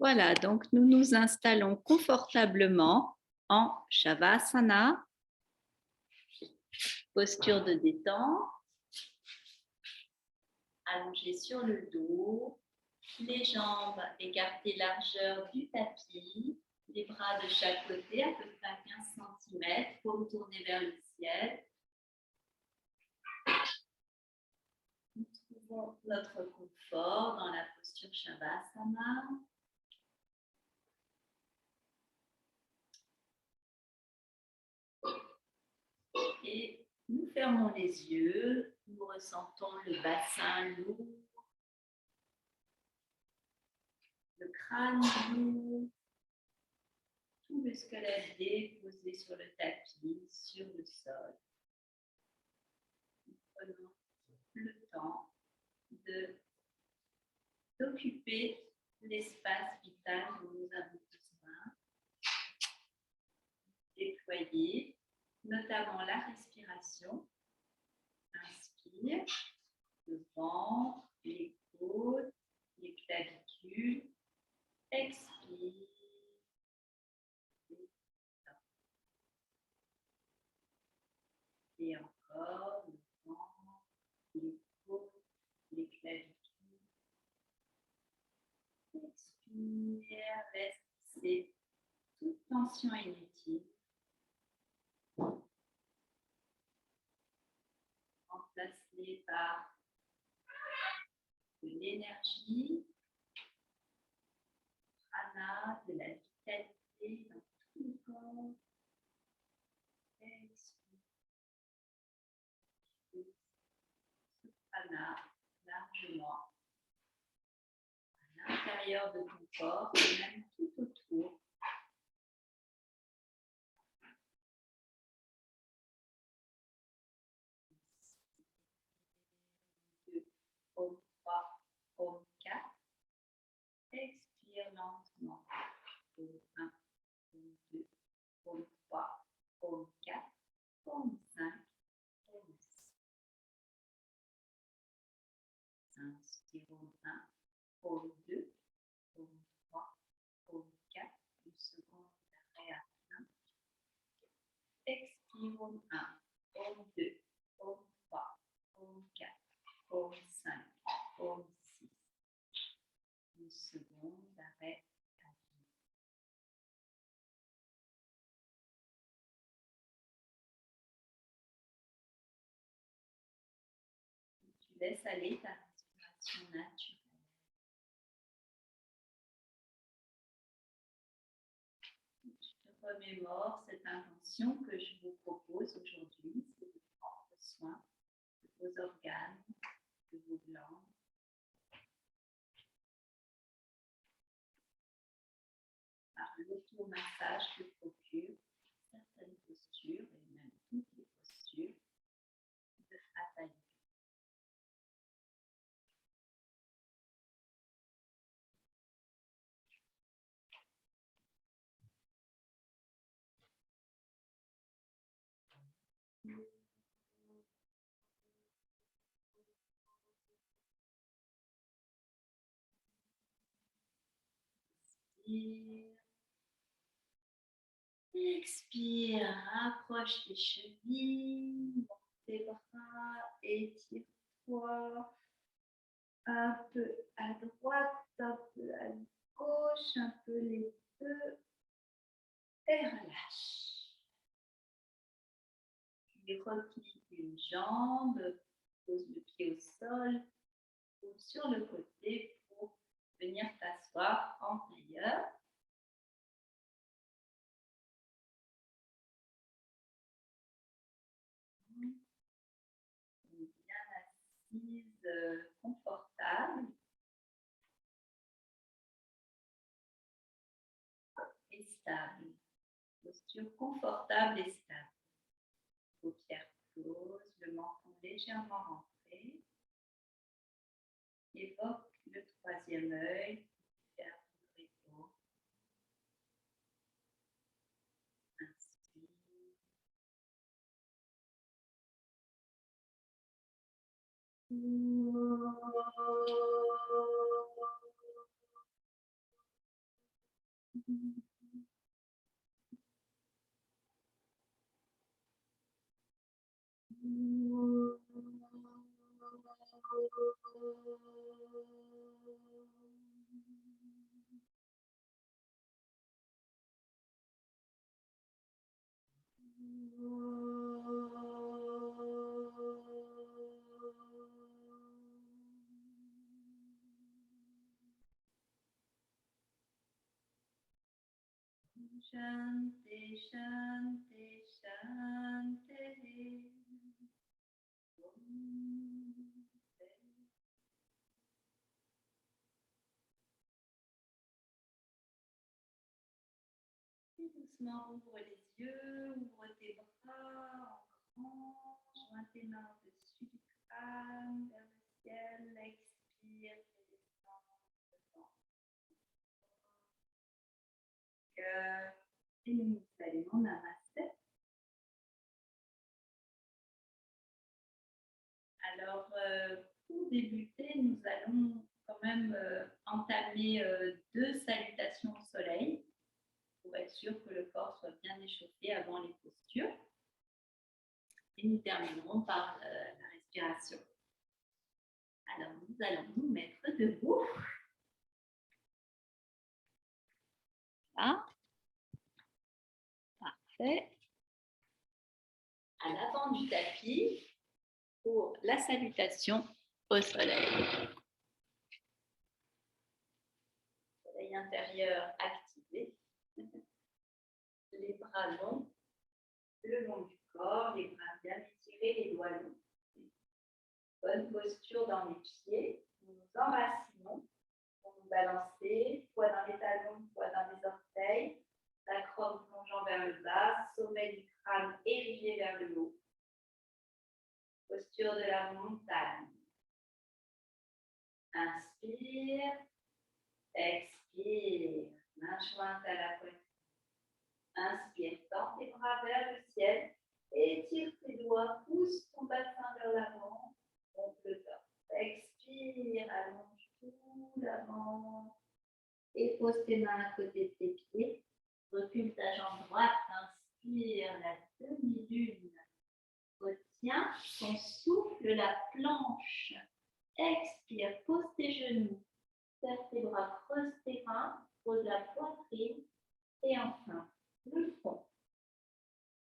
Voilà, donc nous nous installons confortablement en Shavasana, posture de détente, allongé sur le dos, les jambes écartées largeur du tapis, les bras de chaque côté à peu près à 15 cm, paume tournée vers le ciel. Nous trouvons notre confort dans la posture Shavasana. Et nous fermons les yeux, nous ressentons le bassin lourd, le crâne lourd, tout le squelette déposé sur le tapis, sur le sol. Nous prenons le temps d'occuper l'espace vital dont nous avons besoin, déployer notamment la respiration. Inspire, le ventre, les côtes, les clavicules. Expire. Et encore, le ventre, les côtes, les clavicules. Expire, laisse passer toute tension inutile. Remplace-les par de l'énergie, prana, de la vitalité dans tout le corps. Expire. Ce prana largement à l'intérieur de ton corps et même tout autour. Om 3, Om 4. Expire lentement. Om 1, Om 2, Om 3, Om 4, Om 5, Om 6. Inspire Om 1, Om 2, Om 3, Om 4. Une seconde d'arrêt à la fin. Expire Om 1, Om 2, Om 3, Om 4, Om 5, Om 6. Une seconde d'arrêt à la fin. Tu laisses aller ta respiration naturelle. Tu te remémores cette intention que je vous propose aujourd'hui, c'est de prendre soin de vos organes, de vos glandes. Par l'automassage que procure certaines postures, et même toutes les postures, de Hatha Yoga. Inspire. Expire, rapproche les chevilles, monte tes bras, étire-toi. Un peu à droite, un peu à gauche, un peu les deux. Et relâche. Puis replie une jambe, pose le pied au sol ou sur le côté pour venir t'asseoir en tailleur. Bien assise, confortable et stable. Posture confortable et stable. Paupières closes, le menton légèrement rentré. Évoque le troisième œil. Ferme les épaules. Inspire. Shanti, Shanti, Shanti. Et doucement, ouvre les yeux, ouvre tes bras en grand, joins tes mains au-dessus du crâne, vers le ciel, expire, fais descendre devant le cœur. Et nous saluons Namasté. Alors, pour débuter, nous allons quand même entamer 2 salutations au soleil pour être sûr que le corps soit bien échauffé avant les postures. Et nous terminerons par la respiration. Alors, nous allons nous mettre debout. Là. Parfait. À l'avant du tapis pour la salutation au soleil. Soleil intérieur activé. Les bras longs, le long du corps, les bras bien étirés, les doigts longs. Bonne posture dans les pieds. Nous nous enracinons pour nous balancer, poids dans les talons, poids dans les orteils, l'acrome plongeant vers le bas, sommet du crâne érigé vers le haut. Posture de la montagne. Inspire, expire, main jointe à la poitrine. Inspire, tends tes bras vers le ciel, étire tes doigts, pousse ton bassin vers l'avant, monte le torse. Expire, allonge tout l'avant et pose tes mains à côté de tes pieds. Recule ta jambe droite, inspire la demi-lune. Retiens ton souffle, la planche. Expire, pose tes genoux, serre tes bras, creuse tes reins, pose la poitrine et enfin le front.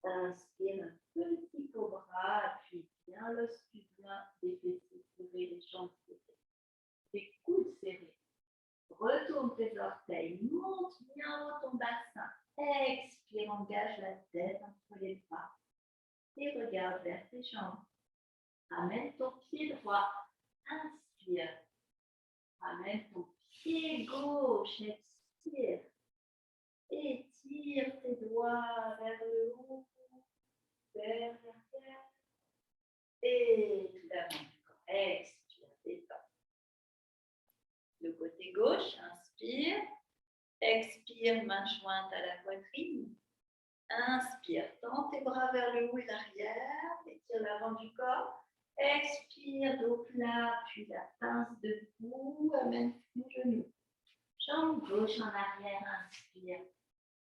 Inspire un petit cobra, appuie bien l'os pubien des fessiers serrés, les jambes serrées, les coudes serrés. Retourne tes orteils, monte bien haut ton bassin. Expire, engage la tête entre les bras et regarde vers tes jambes. Amène ton pied droit. Inspire. Amène ton pied gauche. Expire. Étire tes doigts vers le haut, vers l'arrière. Et tout l'avant du corps. Expire, détends. Le côté gauche, inspire. Expire, main jointe à la poitrine. Inspire, tends tes bras vers le haut et l'arrière. Étire l'avant du corps. Expire, dos plat, puis la pince debout. Amène ton genou. Jambe gauche en arrière, inspire.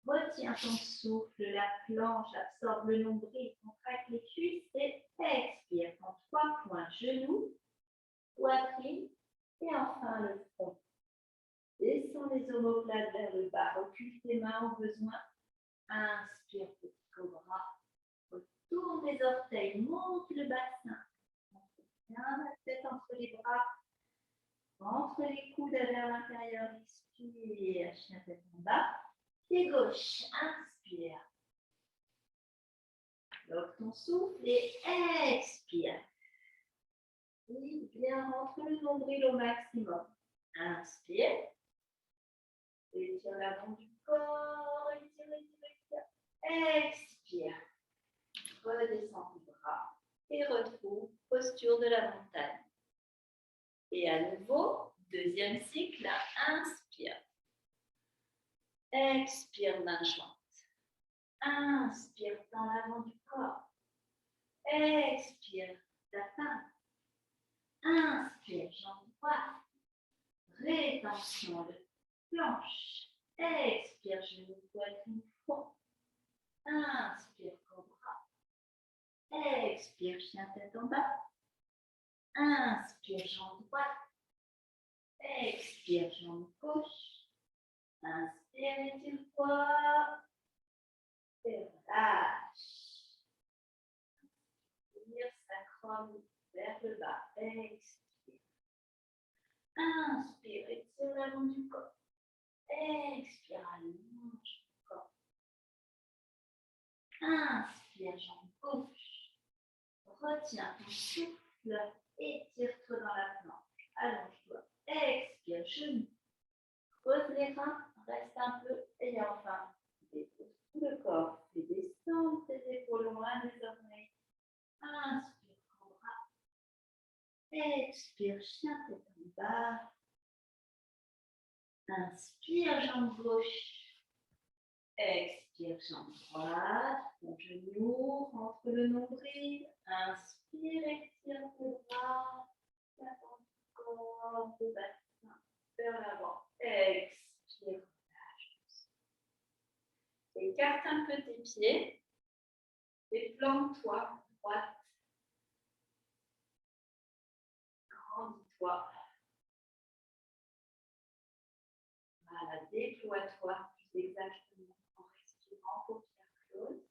Retiens ton souffle, la planche, absorbe le nombril, contracte les cuisses et expire. En 3 points, genoux, poitrine et enfin le front. Descends les omoplates vers le bas, recule tes mains au besoin. Inspire, petit cobra. Retourne les orteils, monte le bassin. Monte bien la tête entre les bras. Entre les coudes vers l'intérieur, expire, chien tête en bas. Pied gauche, inspire. Bloque ton souffle et expire. Et bien, rentre le nombril au maximum. Inspire. Étire l'avant du corps. Étire, étire, étire. Expire. Redescends tes bras et retrouve posture de la montagne. Et à nouveau, deuxième cycle, inspire. Expire, main jointe. Inspire, dans l'avant du corps. Expire, la pince. Inspire, jambe droite. Rétention de planche. Expire, genou, poitrine, front. Inspire, cobra. Expire, chien, tête en bas. Inspire, jambe droite. Expire, jambe gauche. Inspire, étire-toi. Et relâche. Inspire, sacrum vers le bas. Expire. Inspire, étire le long du corps. Expire, allonge le corps. Inspire, jambe gauche. Retiens ton souffle. Étire-toi dans la planche. Allonge-toi. Expire, genou. Creuse les reins. Reste un peu. Et enfin, dépose tout le corps. Fais descendre tes épaules loin des oreilles. Inspire, cobra. Expire, chien, tête en bas. Inspire, jambe gauche. Expire, jambe droite. Ton genou, rentre le nombril. Inspire, étire le bras. L'avant du corps, le bassin vers l'avant. Expire, relâche. Écarte un peu tes pieds. Déplante-toi, droite. Grandis-toi. Voilà, déploie-toi plus exactement en respirant paupières closes.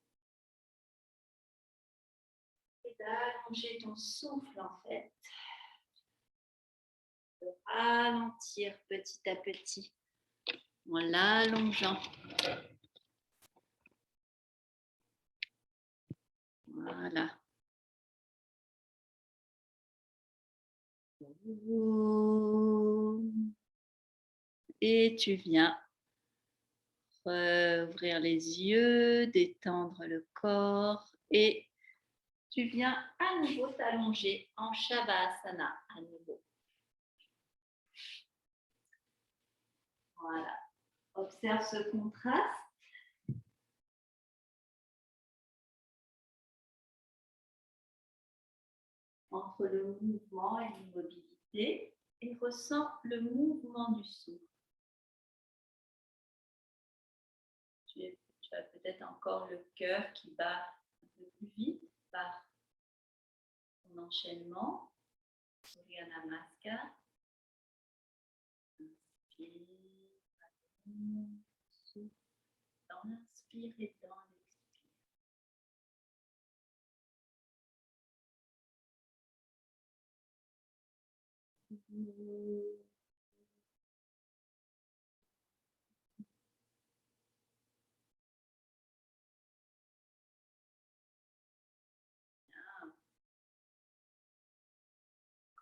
Et d'allonger ton souffle en fait. De ralentir petit à petit en l'allongeant. Voilà. Et tu viens ouvrir les yeux, détendre le corps et tu viens à nouveau t'allonger en Shavasana à nouveau. Voilà. Observe ce contraste. Entre le mouvement et l'immobilité et ressens le mouvement du souffle. Tu as peut-être encore le cœur qui bat un peu plus vite par ton enchaînement. Surya Namaskar. Inspire, souffle dans l'inspire et dans l'expire.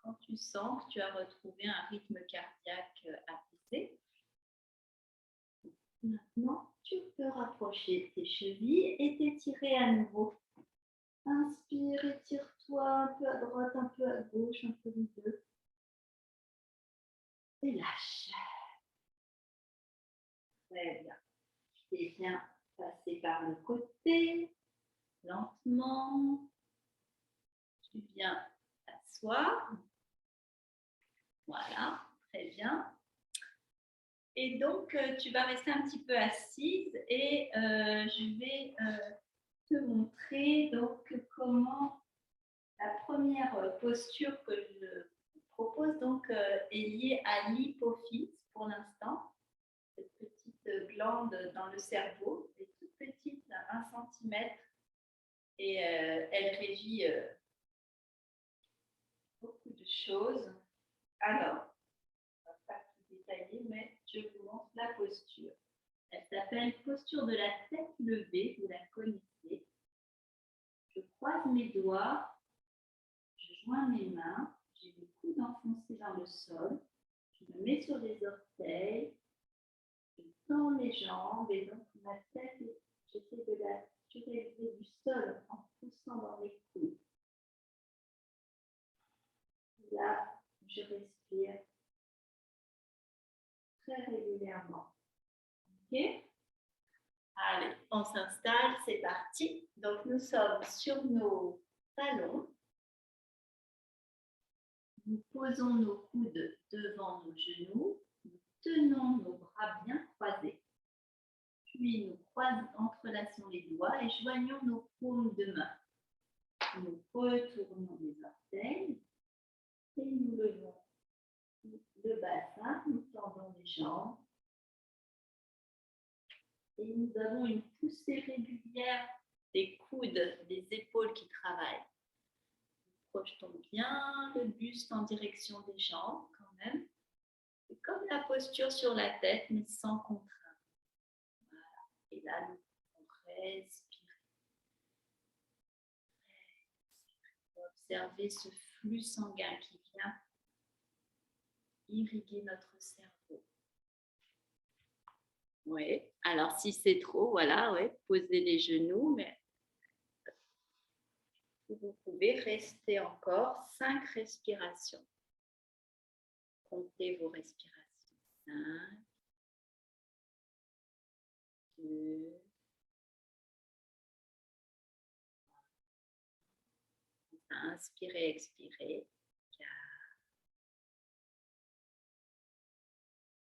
Quand tu sens que tu as retrouvé un rythme cardiaque apaisé, maintenant tu peux rapprocher tes chevilles et t'étirer à nouveau. Inspire, étire-toi un peu à droite, un peu à gauche, un peu les deux. Et lâche. Très bien. Et viens passer par le côté, lentement. Tu viens t'asseoir. Voilà, très bien. Et donc, tu vas rester un petit peu assise et je vais te montrer donc comment la première posture que je propose donc est liée à l'hypophyse pour l'instant. Cette petite glande dans le cerveau, elle est toute petite, 1 cm, et elle régit beaucoup de choses. Alors, on ne va pas tout détailler, mais je vous montre la posture. Elle s'appelle posture de la tête levée, vous la connaissez. Je croise mes doigts, je joins mes mains, j'ai les coudes enfoncés dans le sol, je me mets sur les orteils, je tends les jambes et donc ma tête, j'essaie de la surélever du sol en poussant dans les coudes. Là, je respire très régulièrement. Ok? Allez, on s'installe, c'est parti. Donc, nous sommes sur nos talons. Nous posons nos coudes devant nos genoux. Nous tenons nos bras bien croisés. Puis nous entrelaçons les doigts et joignons nos paumes de main. Nous retournons les orteils et nous levons le bassin, nous tendons les jambes. Et nous avons une poussée régulière des coudes, des épaules qui travaillent. Projetons bien le buste en direction des jambes quand même. C'est comme la posture sur la tête, mais sans contrainte. Voilà. Et là, nous pouvons respirer. Observer ce flux sanguin qui vient irriguer notre cerveau. Oui, alors si c'est trop, voilà, ouais, posez les genoux, mais vous pouvez rester encore 5 respirations. Comptez vos respirations. 5, 2, inspirez, expirez. 4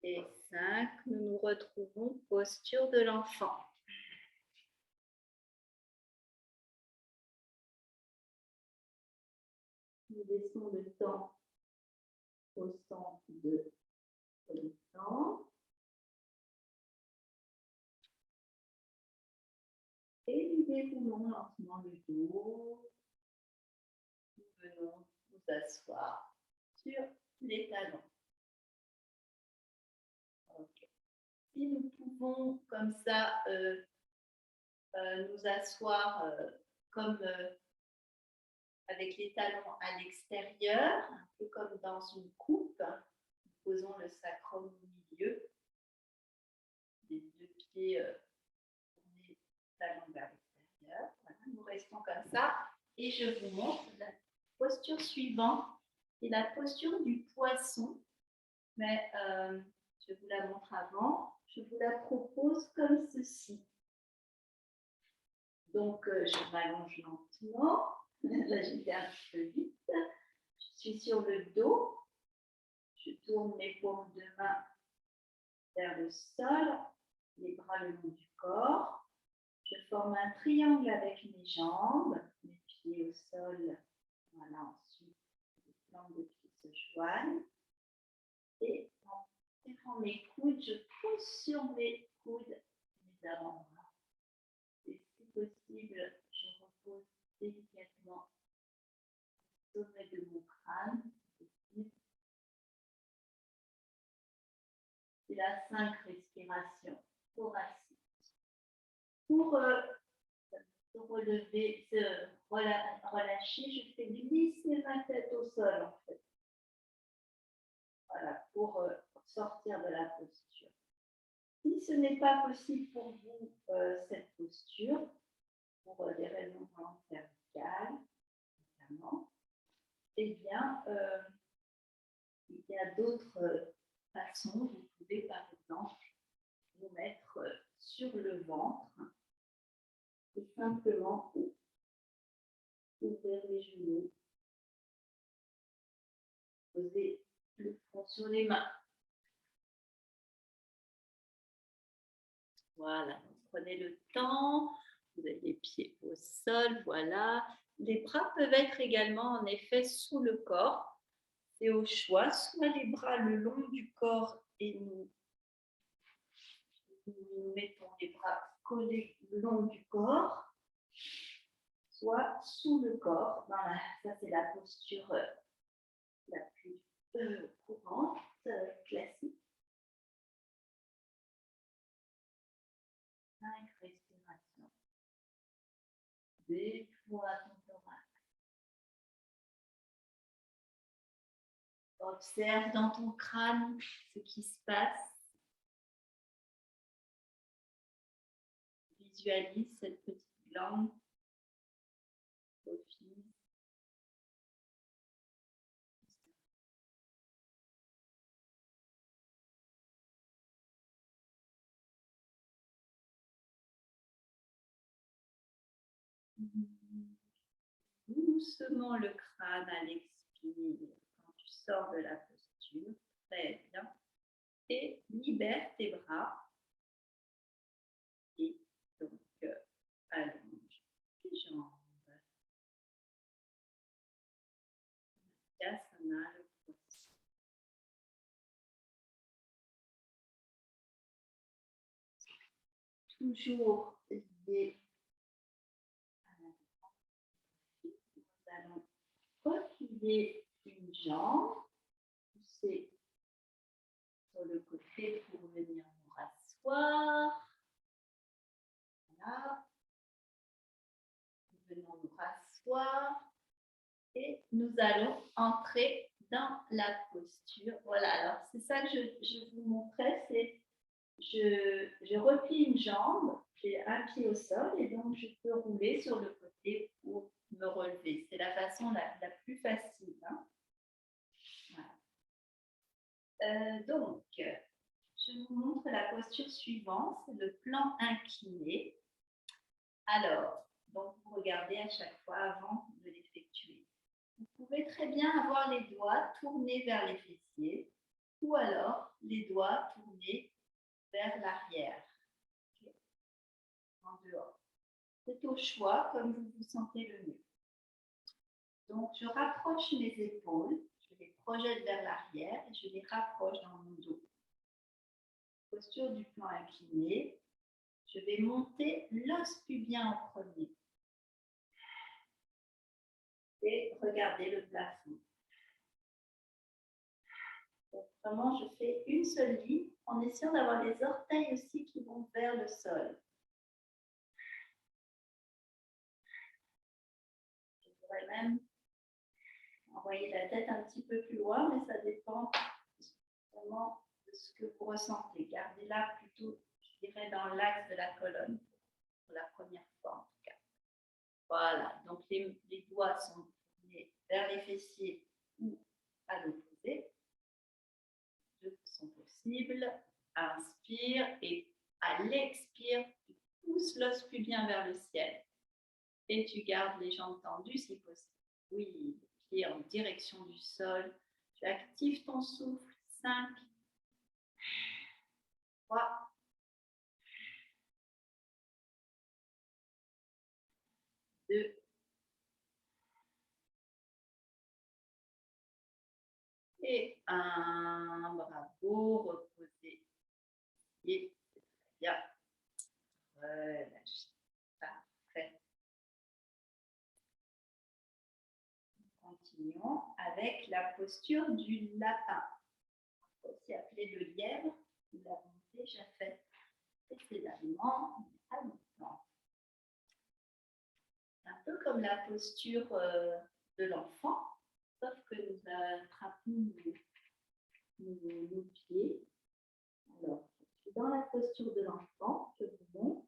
et 5. Nous nous retrouvons posture de l'enfant. Nous laissons le temps au centre de l'enfant. Et nous déroulons lentement le dos. Nous venons nous asseoir sur les talons. Okay. Si nous pouvons comme ça nous asseoir comme avec les talons à l'extérieur, un peu comme dans une coupe. Nous posons le sacrum au milieu, les deux pieds tournés talons vers l'extérieur. Voilà, nous restons comme ça et je vous montre la posture suivante, c'est la posture du poisson, mais je vous la montre avant. Je vous la propose comme ceci. Donc, je m'allonge lentement. Là, j'étais un peu vite. Je suis sur le dos. Je tourne mes paumes de main vers le sol, les bras le long du corps. Je forme un triangle avec mes jambes, mes pieds au sol. Voilà, ensuite, les flancs de pied se joignent. Et en serrant mes coudes, je pousse sur mes coudes mes avant-bras. Et si possible, je repose délicatement au sommet de mon crâne. C'est la 5 respiration thoracique. Pour se relever, se relâcher, je fais glisser ma tête au sol en fait. Voilà, pour sortir de la posture. Si ce n'est pas possible pour vous cette posture, pour des raisons cervicales, notamment, eh bien, il y a d'autres façons. Vous pouvez par exemple vous mettre sur le ventre et simplement ouvrir les genoux, poser le front sur les mains. Voilà, prenez le temps, vous avez les pieds au sol, voilà. Les bras peuvent être également en effet sous le corps. C'est au choix, soit les bras le long du corps et nous mettons les bras collés le long du corps, soit sous le corps. Voilà, ça c'est la posture la plus courante, classique. 5 respirations. Déploie ton thorax. Observe dans ton crâne ce qui se passe. Visualise cette petite glande. Doucement le crâne à l'expire quand tu sors de la posture. Très bien. Et libère tes bras. Virabhadrasana, le poisson. Toujours lié à la jambe. Nous allons replier une jambe, pousser sur le côté pour venir nous rasseoir. Voilà. Nous venons nous rasseoir et nous allons entrer dans la posture. Voilà, alors c'est ça que je vous montrais, c'est je replie une jambe, j'ai un pied au sol et donc je peux rouler sur le côté pour me relever. C'est la façon la plus facile. Hein. Voilà. Donc, je vous montre la posture suivante, c'est le plan incliné. Alors, donc vous regardez à chaque fois avant de l'effectuer. Vous pouvez très bien avoir les doigts tournés vers les fessiers ou alors les doigts tournés vers l'arrière, okay, en dehors. C'est au choix comme vous vous sentez le mieux. Donc, je rapproche mes épaules, je les projette vers l'arrière et je les rapproche dans mon dos. Posture du plan incliné, je vais monter l'os pubien en premier. Et regardez le plafond. Donc, vraiment, je fais une seule ligne en essayant d'avoir les orteils aussi qui vont vers le sol. Je pourrais même envoyer la tête un petit peu plus loin, mais ça dépend vraiment de ce que vous ressentez. Gardez-la plutôt, je dirais, dans l'axe de la colonne pour la première fois en tout cas. Voilà, donc les doigts sont tournés vers les fessiers ou à l'opposé. Deux sont possibles. Inspire et à l'expire, tu pousses l'os pubien vers le ciel. Et tu gardes les jambes tendues si possible. Oui, les pieds en direction du sol. Tu actives ton souffle. 5, 3, 2, et 1. Bravo, reposez. Et c'est très bien. Relâchez. Parfait. Continuons avec la posture du lapin, aussi appelé le lièvre. Nous l'avons déjà fait précédemment, à l'instant. C'est un peu comme la posture de l'enfant, sauf que nous attrapons nos pieds. Alors, je suis dans la posture de l'enfant, je vous montre.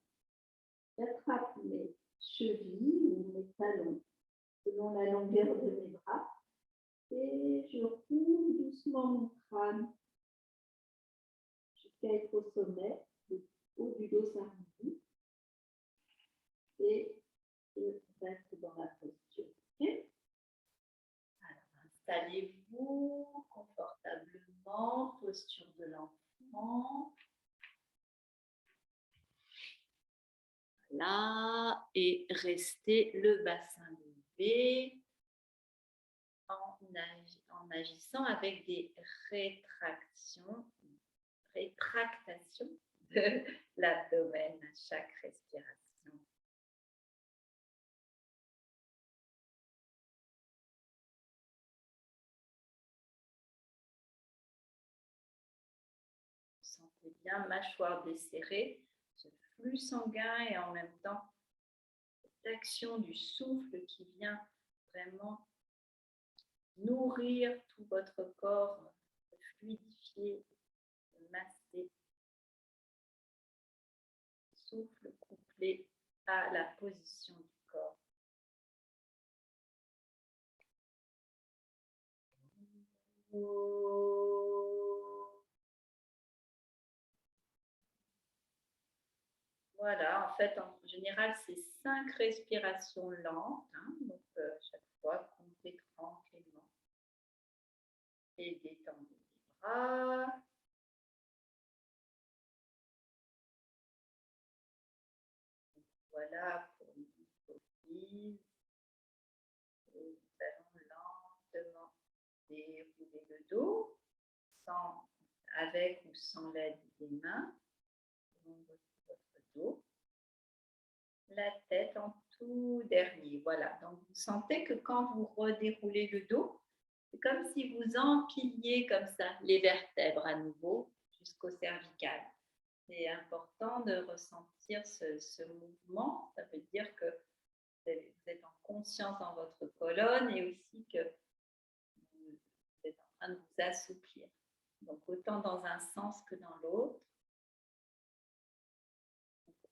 J'attrape mes chevilles ou mes talons selon la longueur de mes bras et je roule doucement mon crâne jusqu'à être au sommet, le haut du dos s'arrondit et je reste dans la posture. Okay. Alors, installez-vous confortablement, posture de l'enfant. Là, et restez le bassin levé en agissant avec des rétractations de l'abdomen à chaque respiration. Vous sentez bien, mâchoire desserrée, ce flux sanguin et en même temps l'action du souffle qui vient vraiment nourrir tout votre corps, fluidifier, masser. Souffle couplé à la position du corps. Voilà, en fait, en général, c'est 5 respirations lentes. Hein, donc, chaque fois, comptez tranquillement. Et détendez les bras. Voilà pour une petite prise. Et nous allons lentement dérouler le dos, avec ou sans l'aide des mains, le long de votre dos. La tête en tout dernier, voilà. Donc, vous sentez que quand vous redéroulez le dos, c'est comme si vous empiliez comme ça les vertèbres à nouveau jusqu'au cervical. C'est important de ressentir ce mouvement. Ça veut dire que vous êtes en conscience dans votre colonne et aussi que vous êtes en train de vous assouplir. Donc, autant dans un sens que dans l'autre.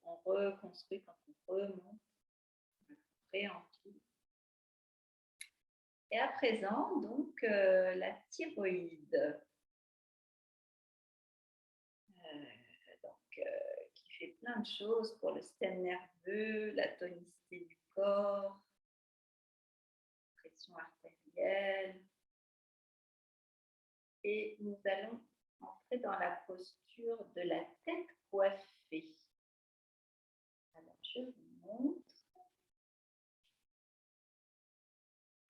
On reconstruit quand on remonte, on réempile. Et à présent, donc, la thyroïde. Qui fait plein de choses pour le système nerveux, la tonicité du corps, pression artérielle. Et nous allons entrer dans la posture de la tête coiffée. Alors, je vous montre.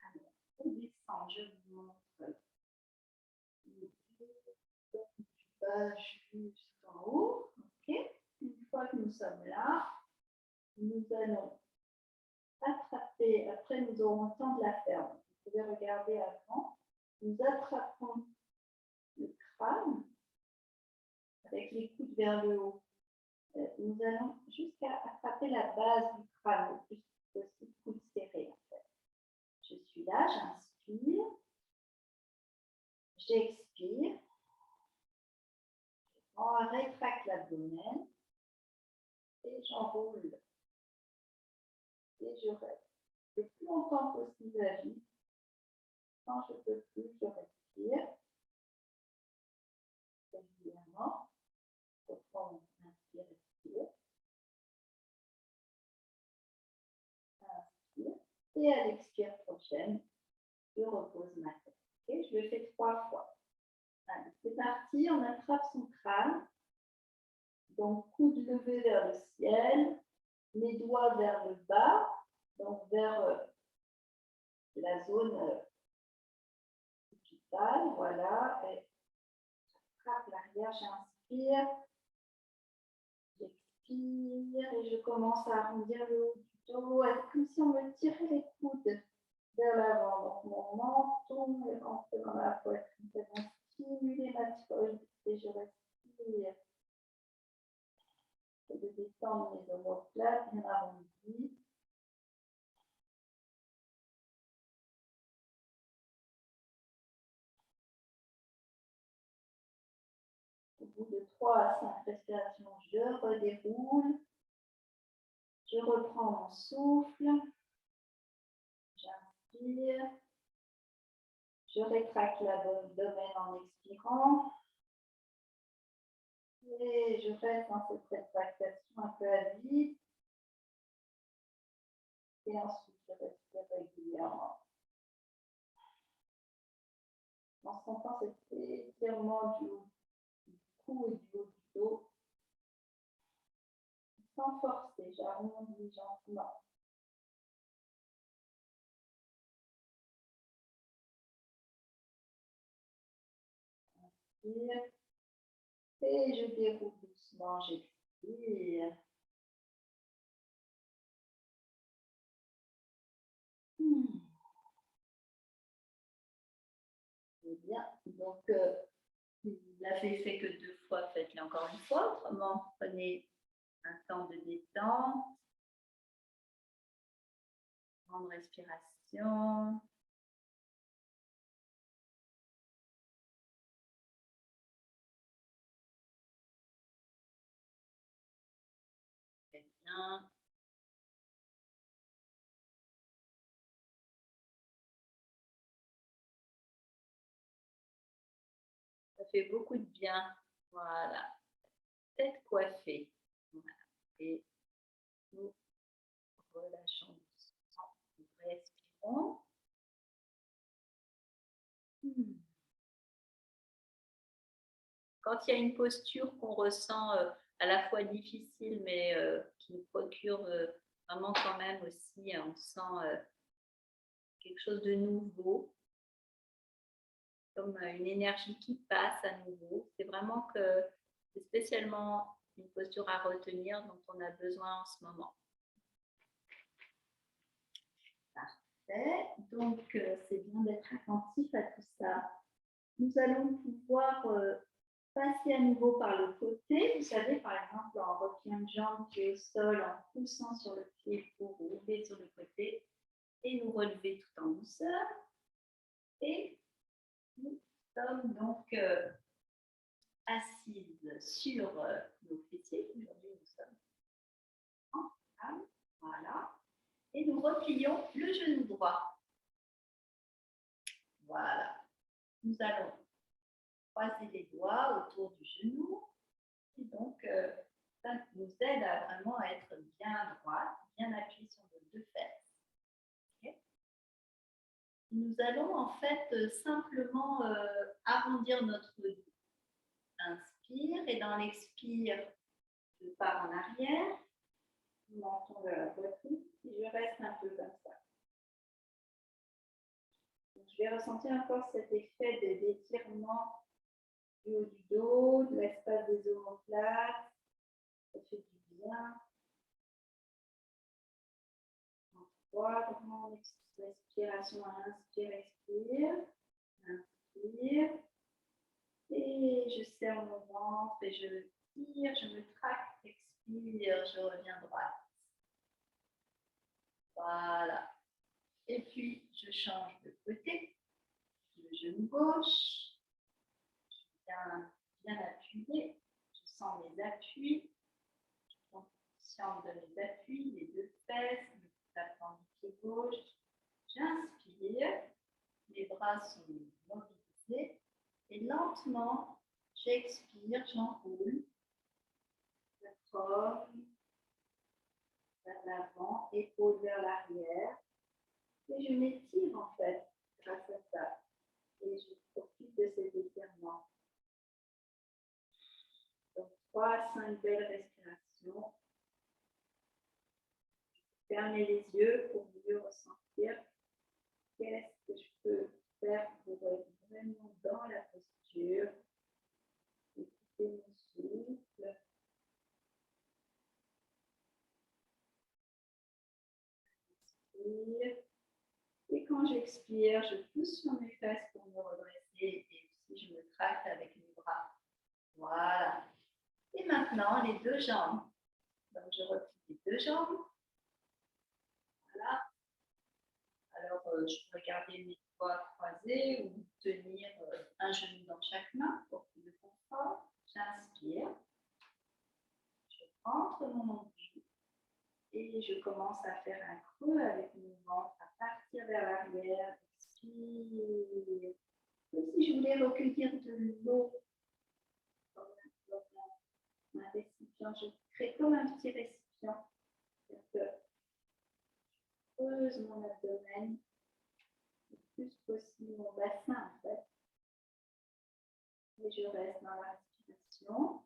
Alors, on descend, je vous montre. Du bas jusqu'en haut. OK. Une fois que nous sommes là, nous allons attraper, après nous aurons le temps de la faire. Vous pouvez regarder avant. Nous attrapons le crâne avec les coudes vers le haut. Nous allons jusqu'à attraper la base du crâne, le plus possible, coude serré. En fait. Je suis là, j'inspire, j'expire, je rétracte l'abdomen et j'enroule. Et je reste le plus longtemps possible à vie. Quand je ne peux plus, je respire. Régulièrement, je prends mon inspire, expire. Inspire. Et à l'expire prochaine, je repose ma tête. Okay, je le fais 3 fois. Allez, c'est parti, on attrape son crâne. Donc, coude levé vers le ciel, les doigts vers le bas, donc vers la zone digitale, voilà. Et j'attrape l'arrière, j'inspire, j'expire et je commence à arrondir le haut du dos, comme si on me tirait les coudes vers l'avant. Donc, mon menton est rentré dans la poitrine, c'est bon, stimuler ma thyroïde et je respire. Et de descendre mes omoplates bien arrondies. Au bout de 3 à 5 respirations, je redéroule. Je reprends mon souffle. J'inspire. Je rétracte l'abdomen en expirant. Et je reste dans cette rétractation un peu à vide. Et ensuite, je respire régulièrement. En sentant cet étirement du cou et du haut du dos. Sans forcer, j'arrondis gentiment. Inspire. Et je déroule doucement, j'expire. Bien. Donc, vous l'avez fait que 2 fois, faites-le encore une fois. Autrement, prenez un temps de détente. Grande respiration. Très bien. Ça fait beaucoup de bien. Voilà. Tête coiffée. Voilà. Et nous relâchons doucement. Nous respirons. Quand il y a une posture qu'on ressent à la fois difficile, mais qui nous procure vraiment quand même aussi, on sent quelque chose de nouveau, comme une énergie qui passe à nouveau. C'est vraiment que c'est spécialement une posture à retenir dont on a besoin en ce moment. Parfait. Donc, c'est bien d'être attentif à tout ça. Nous allons pouvoir passer à nouveau par le côté. Vous savez, par exemple, en repliant une jambe qui est au sol, en poussant sur le pied pour rouler sur le côté et nous relever tout en douceur. Et nous sommes donc assises sur nos fessiers. Aujourd'hui, nous sommes en calme. Voilà. Et nous replions le genou droit. Voilà. Nous allons croiser les doigts autour du genou. Et donc, ça nous aide à vraiment être bien droite, bien appuyé sur nos deux fesses. Okay. Nous allons en fait simplement arrondir notre dos. Inspire et dans l'expire, je pars en arrière. Je menton vers la poitrine et je reste un peu comme ça. Donc, je vais ressentir encore cet effet d'étirement du haut du dos, de l'espace des omoplates. Ça fait du bien. En 3 grandes respirations. Inspire, expire. Inspire. Et je serre mon ventre et je tire, je me tracte, expire, je reviens droite. Voilà. Et puis, je change de côté. Le genou gauche. Bien appuyé. Je sens mes appuis. Je prends conscience de mes appuis, les deux fesses, le tapant du pied gauche. J'inspire. Les bras sont mobilisés. Et lentement, j'expire, j'enroule. Je forme vers l'avant, épaule vers l'arrière. Et je m'étire en fait grâce à ça. Et je profite de ces étirements. Donc 3 à 5 belles respirations. Fermez les yeux pour mieux ressentir qu'est-ce que je peux faire pour être vraiment dans la posture. Écoutez mon souffle. Inspire. Et quand j'expire, je pousse sur mes fesses pour me redresser et aussi je me tracte avec mes bras. Voilà. Et maintenant, les deux jambes. Donc, je replie les deux jambes. Voilà. Alors, je peux garder mes doigts croisés ou tenir un genou dans chaque main pour plus de confort. J'inspire. Je rentre mon nombril et je commence à faire un creux avec mon ventre, à partir vers l'arrière. Expire. Comme si je voulais recueillir de l'eau dans un récipient. Je crée comme un petit récipient. C'est-à-dire que je creuse mon abdomen le plus possible, mon bassin en fait. Et je reste dans la respiration.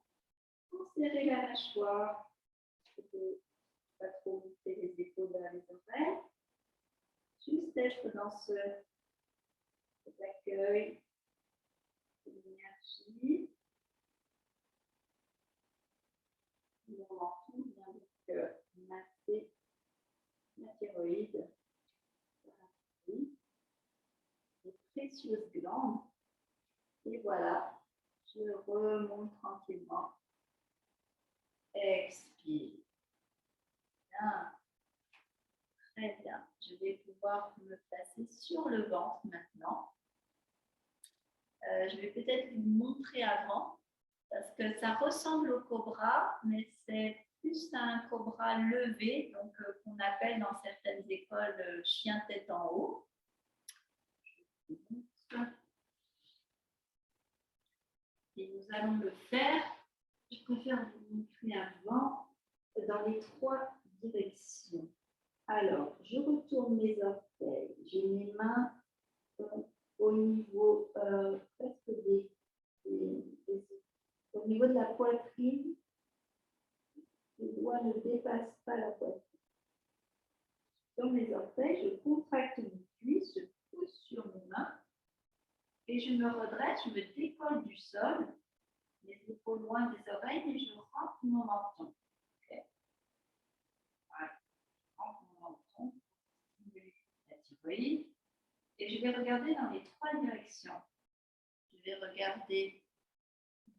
Pour serrer la mâchoire, je ne peux pas trop monter les épaules vers les oreilles. Juste être dans cet accueil de l'énergie. Mon menton vient donc masser ma thyroïde, les précieuses glandes. Et voilà, je remonte tranquillement. Expire. Bien. Très bien. Je vais pouvoir me placer sur le ventre maintenant. Je vais peut-être vous montrer avant, parce que ça ressemble au cobra, mais c'est plus un cobra levé, donc qu'on appelle dans certaines écoles chien tête en haut. Et nous allons le faire, je préfère vous montrer avant, dans les 3 directions. Alors, je retourne mes orteils, j'ai mes mains au niveau presque au niveau de la poitrine, les doigts ne dépassent pas la poitrine. Sur mes orteils, je contracte mes cuisses, je pousse sur mes mains Et je me redresse, je me décolle du sol, les épaules loin des oreilles, et je rentre mon menton. Okay. Voilà, je rentre mon menton, la thyroïde, et je vais regarder dans les trois directions. Je vais regarder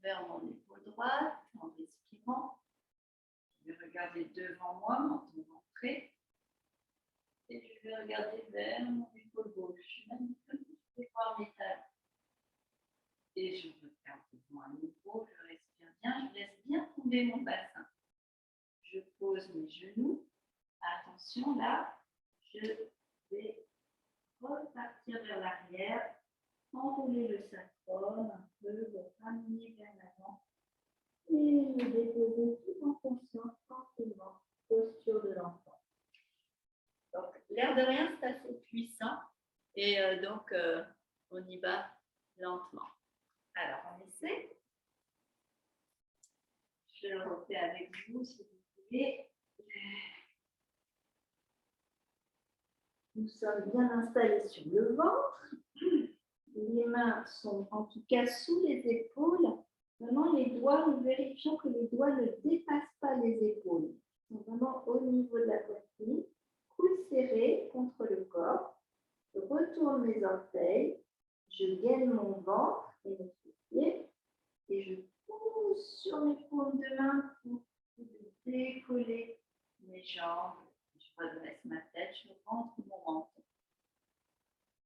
vers mon épaule droite en respirant. Je vais regarder devant moi, menton rentré. Et je vais regarder vers mon épaule gauche, même un petit peu voir mes talons. Et je regarde devant à nouveau, je respire bien, je laisse bien tomber mon bassin. Je pose mes genoux. Attention là, je vais repartir vers l'arrière, enrouler le sacrum un peu, le ramener vers l'avant et me déposer tout en conscience, tranquillement, posture de l'enfant. Donc, l'air de rien, c'est assez puissant et donc on y va lentement. Alors, on essaie. Je le refais avec vous si vous voulez. Nous sommes bien installés sur le ventre. Les mains sont en tout cas sous les épaules. Maintenant, les doigts, nous vérifions que les doigts ne dépassent pas les épaules. Ils sont vraiment au niveau de la poitrine. Coude serré contre le corps. Je retourne mes orteils. Je gaine mon ventre et mes pieds. Et je pousse sur mes paumes de main pour décoller mes jambes. Je redresse ma tête, je rentre mon menton.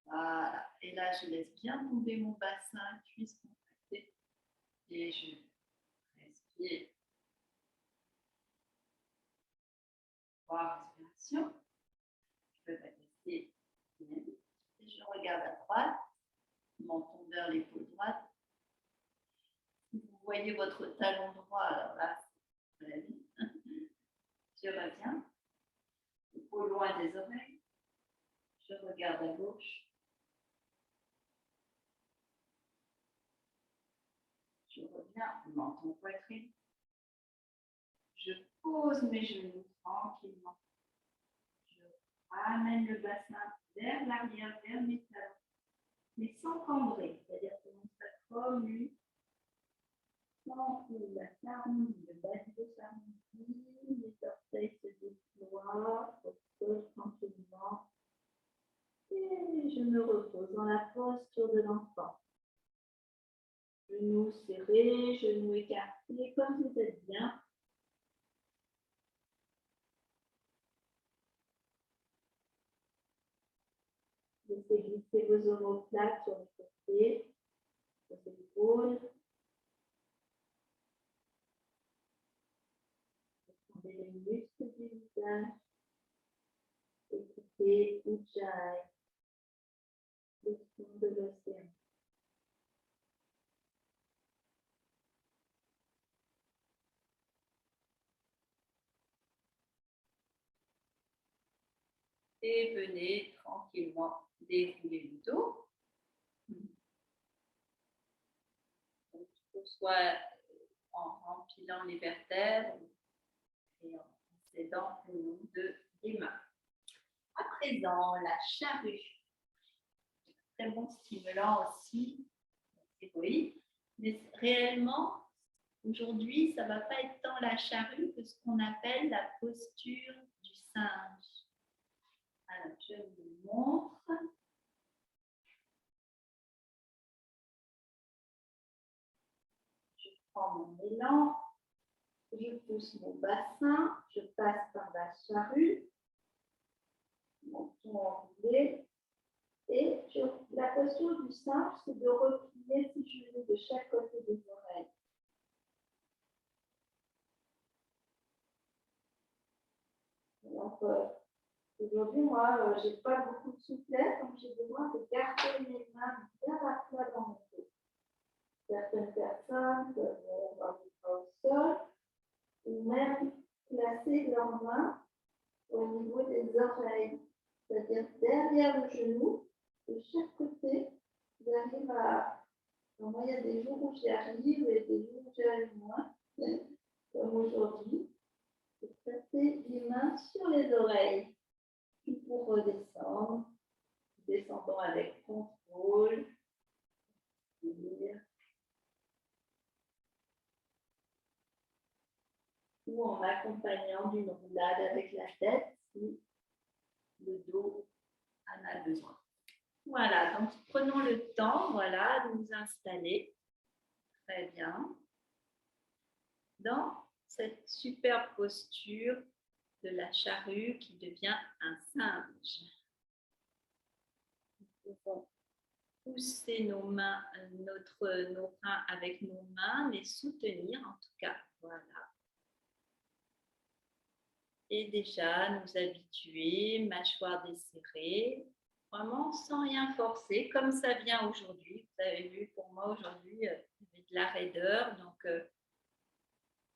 Voilà. Et là, je laisse bien tomber mon bassin, cuisse contractée. Et je respire. 3 respirations. Je peux rester bien. Et je regarde à droite, menton vers l'épaule droite. Si vous voyez votre talon droit, alors là, c'est très bien. Je reviens. Au loin des oreilles. Je regarde à gauche. Je reviens, menton poitrine. Je pose mes genoux tranquillement. Je ramène le bassin vers l'arrière, vers mes talons, mais sans cambrer. C'est-à-dire que mon sacrum, lui, sans la s'harmonie, le bas du dos s'harmonie, les orteils se déploient, au sol tranquillement. Et je me repose dans la posture de l'enfant. Genoux serrés, genoux écartés, comme vous êtes bien. Laissez glisser vos omoplates sur les côtés, vos épaules. Étendez les muscles du visage. Écoutez Ujjayi, le son de l'océan. Et venez tranquillement dérouler le dos. Donc, soit en empilant les vertèbres et en s'aidant le long des mains. À présent, la charrue. Très bon stimulant aussi, thyroïde. Mais réellement, aujourd'hui, ça ne va pas être tant la charrue que ce qu'on appelle la posture du singe. Alors, je vous montre. Je prends mon élan, je pousse mon bassin, je passe par la charrue, mon menton enroulé, et la posture du singe, c'est de replier ses genoux de chaque côté des oreilles. Donc, aujourd'hui, moi, je n'ai pas beaucoup de souplesse, donc j'ai besoin de garder mes mains bien à plat dans mon dos. Certaines personnes peuvent avoir des pas au sol, ou même placer leurs mains au niveau des oreilles, c'est-à-dire derrière le genou, de chaque côté, j'arrive à... Moi, il y a des jours où j'y arrive et des jours où j'y arrive moins, comme aujourd'hui. Je placer les mains sur les oreilles, puis pour redescendre, descendons avec contrôle, ou en m'accompagnant d'une roulade avec la tête si le dos en a besoin. Voilà, donc prenons le temps, voilà, de nous installer. Très bien. Dans cette superbe posture de la charrue qui devient un singe. Nous pouvons pousser nos reins avec nos mains, les soutenir en tout cas. Voilà. Et déjà nous habituer, mâchoire desserrée, vraiment sans rien forcer, comme ça vient aujourd'hui. Vous avez vu, pour moi aujourd'hui, il y avait de la raideur, donc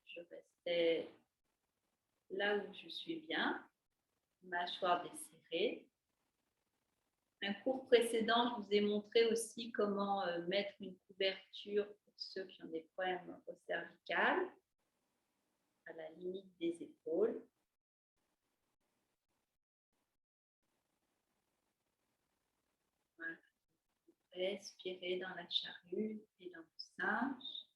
je restais là où je suis bien, mâchoire desserrée. Un cours précédent, je vous ai montré aussi comment mettre une couverture pour ceux qui ont des problèmes au cervical, à la limite des épaules. Voilà. Respirez dans la charrue et dans le singe.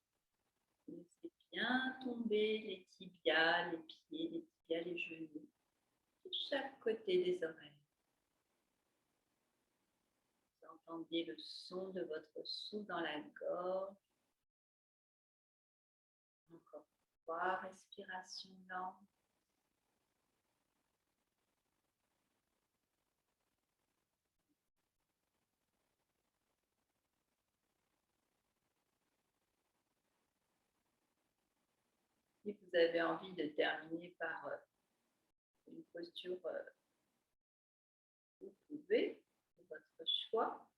Laissez bien tomber les tibias, les pieds, les tibias, les genoux, de chaque côté des oreilles. Vous entendez le son de votre souffle dans la gorge. Encore 3 respirations lentes. Si vous avez envie de terminer par une posture, vous pouvez, c'est votre choix.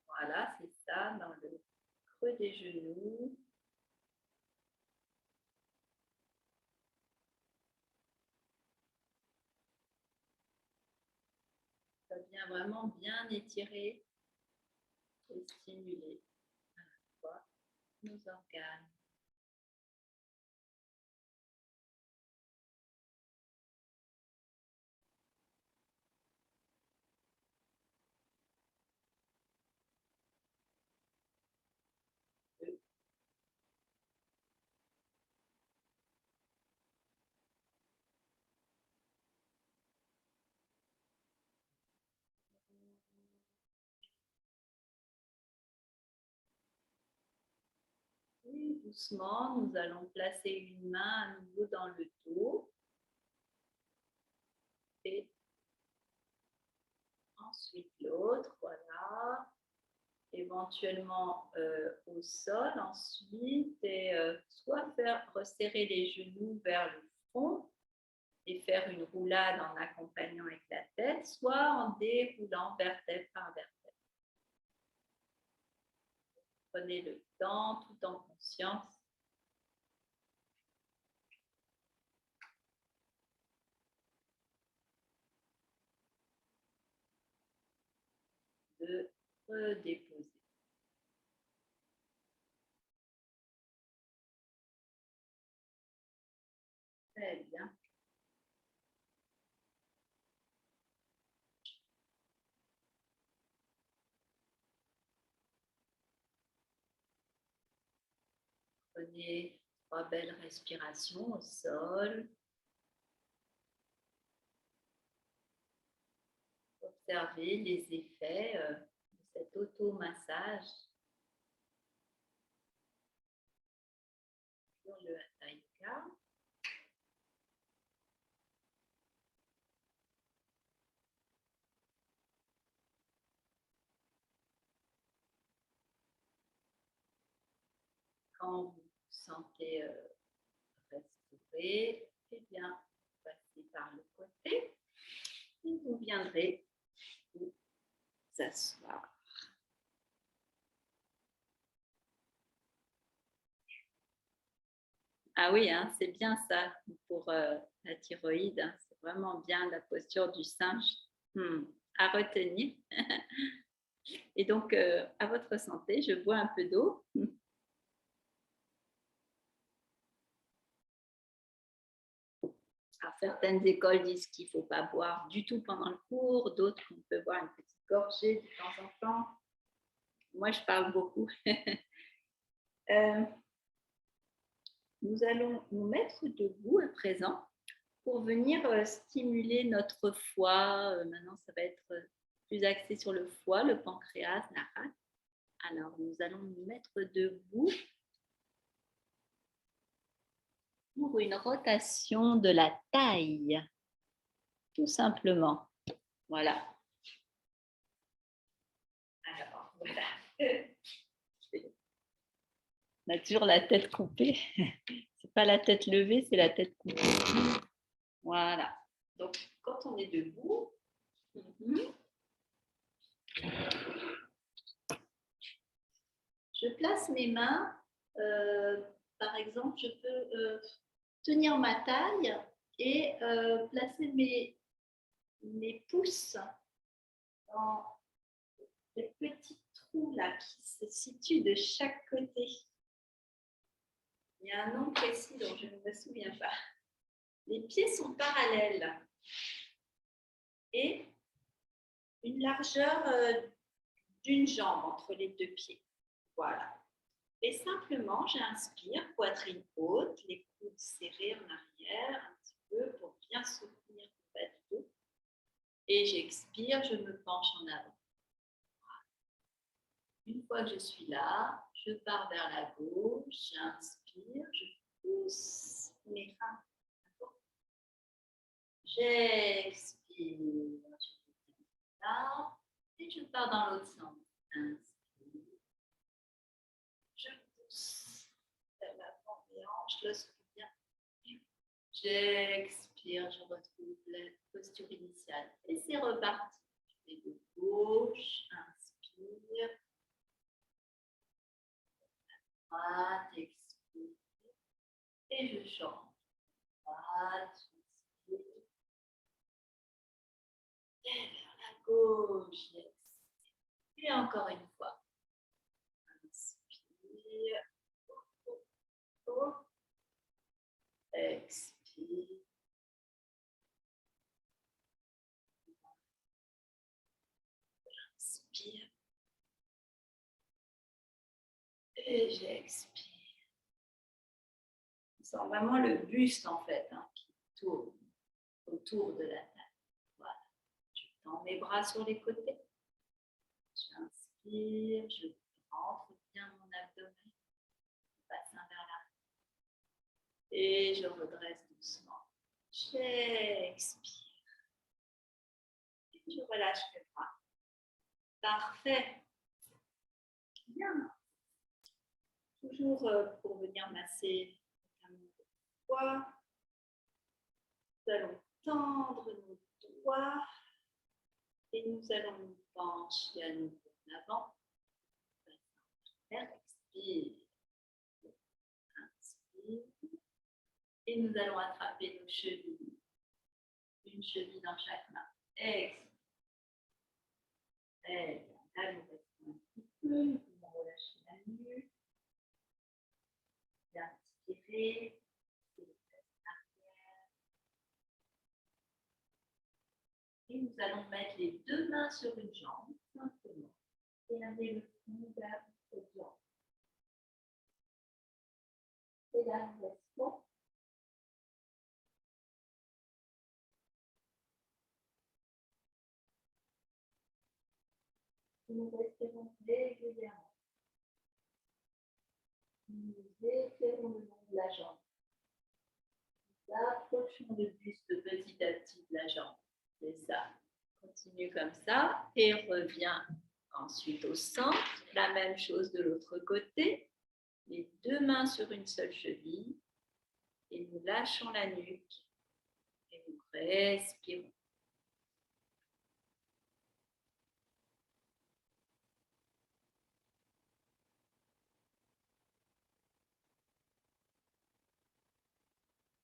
Voilà, c'est ça, dans le creux des genoux. Ça vient vraiment bien étirer et stimuler à la fois nos organes. Et doucement, nous allons placer une main à nouveau dans le dos et ensuite l'autre, voilà. Éventuellement au sol ensuite et soit faire resserrer les genoux vers le fond et faire une roulade en accompagnant avec la tête, soit en déroulant vertèbre par vertèbre. Prenez le temps tout en conscience de redéposer. Très bien. Prenez 3 belles respirations au sol. Observez les effets de cet automassage sur le Hatha Yoga. Quand vous vous sentez restauré, eh bien, passez par le côté et vous viendrez vous asseoir. Ah oui, hein, c'est bien ça pour la thyroïde. Hein, c'est vraiment bien la posture du singe à retenir. Et donc, à votre santé, je bois un peu d'eau. Alors, certaines écoles disent qu'il ne faut pas boire du tout pendant le cours, d'autres qu'on peut boire une petite gorgée de temps en temps. Moi, je parle beaucoup. nous allons nous mettre debout à présent pour venir stimuler notre foie. Maintenant, ça va être plus axé sur le foie, le pancréas, la rate. Alors, nous allons nous mettre debout pour une rotation de la taille, tout simplement. Voilà. Alors, voilà. On a toujours la tête coupée. C'est pas la tête levée, c'est la tête coupée. Voilà. Donc, quand on est debout, je place mes mains. Par exemple, je peux tenir ma taille et placer mes pouces dans les petits trous là qui se situent de chaque côté. Il y a un nom précis dont je ne me souviens pas. Les pieds sont parallèles et une largeur d'une jambe entre les deux pieds. Voilà. Et simplement, j'inspire, poitrine haute, les coudes serrés en arrière, un petit peu pour bien soutenir le bas du dos. Et j'expire, je me penche en avant. Une fois que je suis là, je pars vers la gauche, j'inspire, je pousse mes reins. J'expire, là, et je pars dans l'autre sens. Inspire, je pousse vers l'avant des hanches, je l'ose bien. J'expire, je retrouve la posture initiale. Et c'est reparti. Je fais de gauche, inspire. Droite, expire. Et je change. Droite, inspire. Et vers la gauche, expire. Et encore une fois. Inspire. Expire. Inspire. Et j'expire. On sent vraiment le buste en fait qui tourne autour de la tête. Voilà. Je tends mes bras sur les côtés. J'inspire, je rentre bien mon abdomen, bassin vers l'arrière. Et je redresse doucement. J'expire. Et je relâche mes bras. Parfait. Bien. Toujours pour venir masser le foie. Nous allons tendre nos doigts et nous allons nous pencher à nouveau en avant. Expire. Inspire. Et nous allons attraper nos chevilles. Une cheville dans chaque main. Expire. Là, nous restons un petit peu. Nous pouvons relâcher la nuque. Inspirer. Et nous allons mettre les deux mains sur une jambe, simplement. Et amener le front vers cette jambe. Et là, nous restons. Nous respirons régulièrement. Nous étirons le long de la jambe. Nous approchons le buste petit à petit de la jambe. C'est ça. Continue comme ça et reviens ensuite au centre. La même chose de l'autre côté. Les deux mains sur une seule cheville. Et nous lâchons la nuque. Et nous respirons.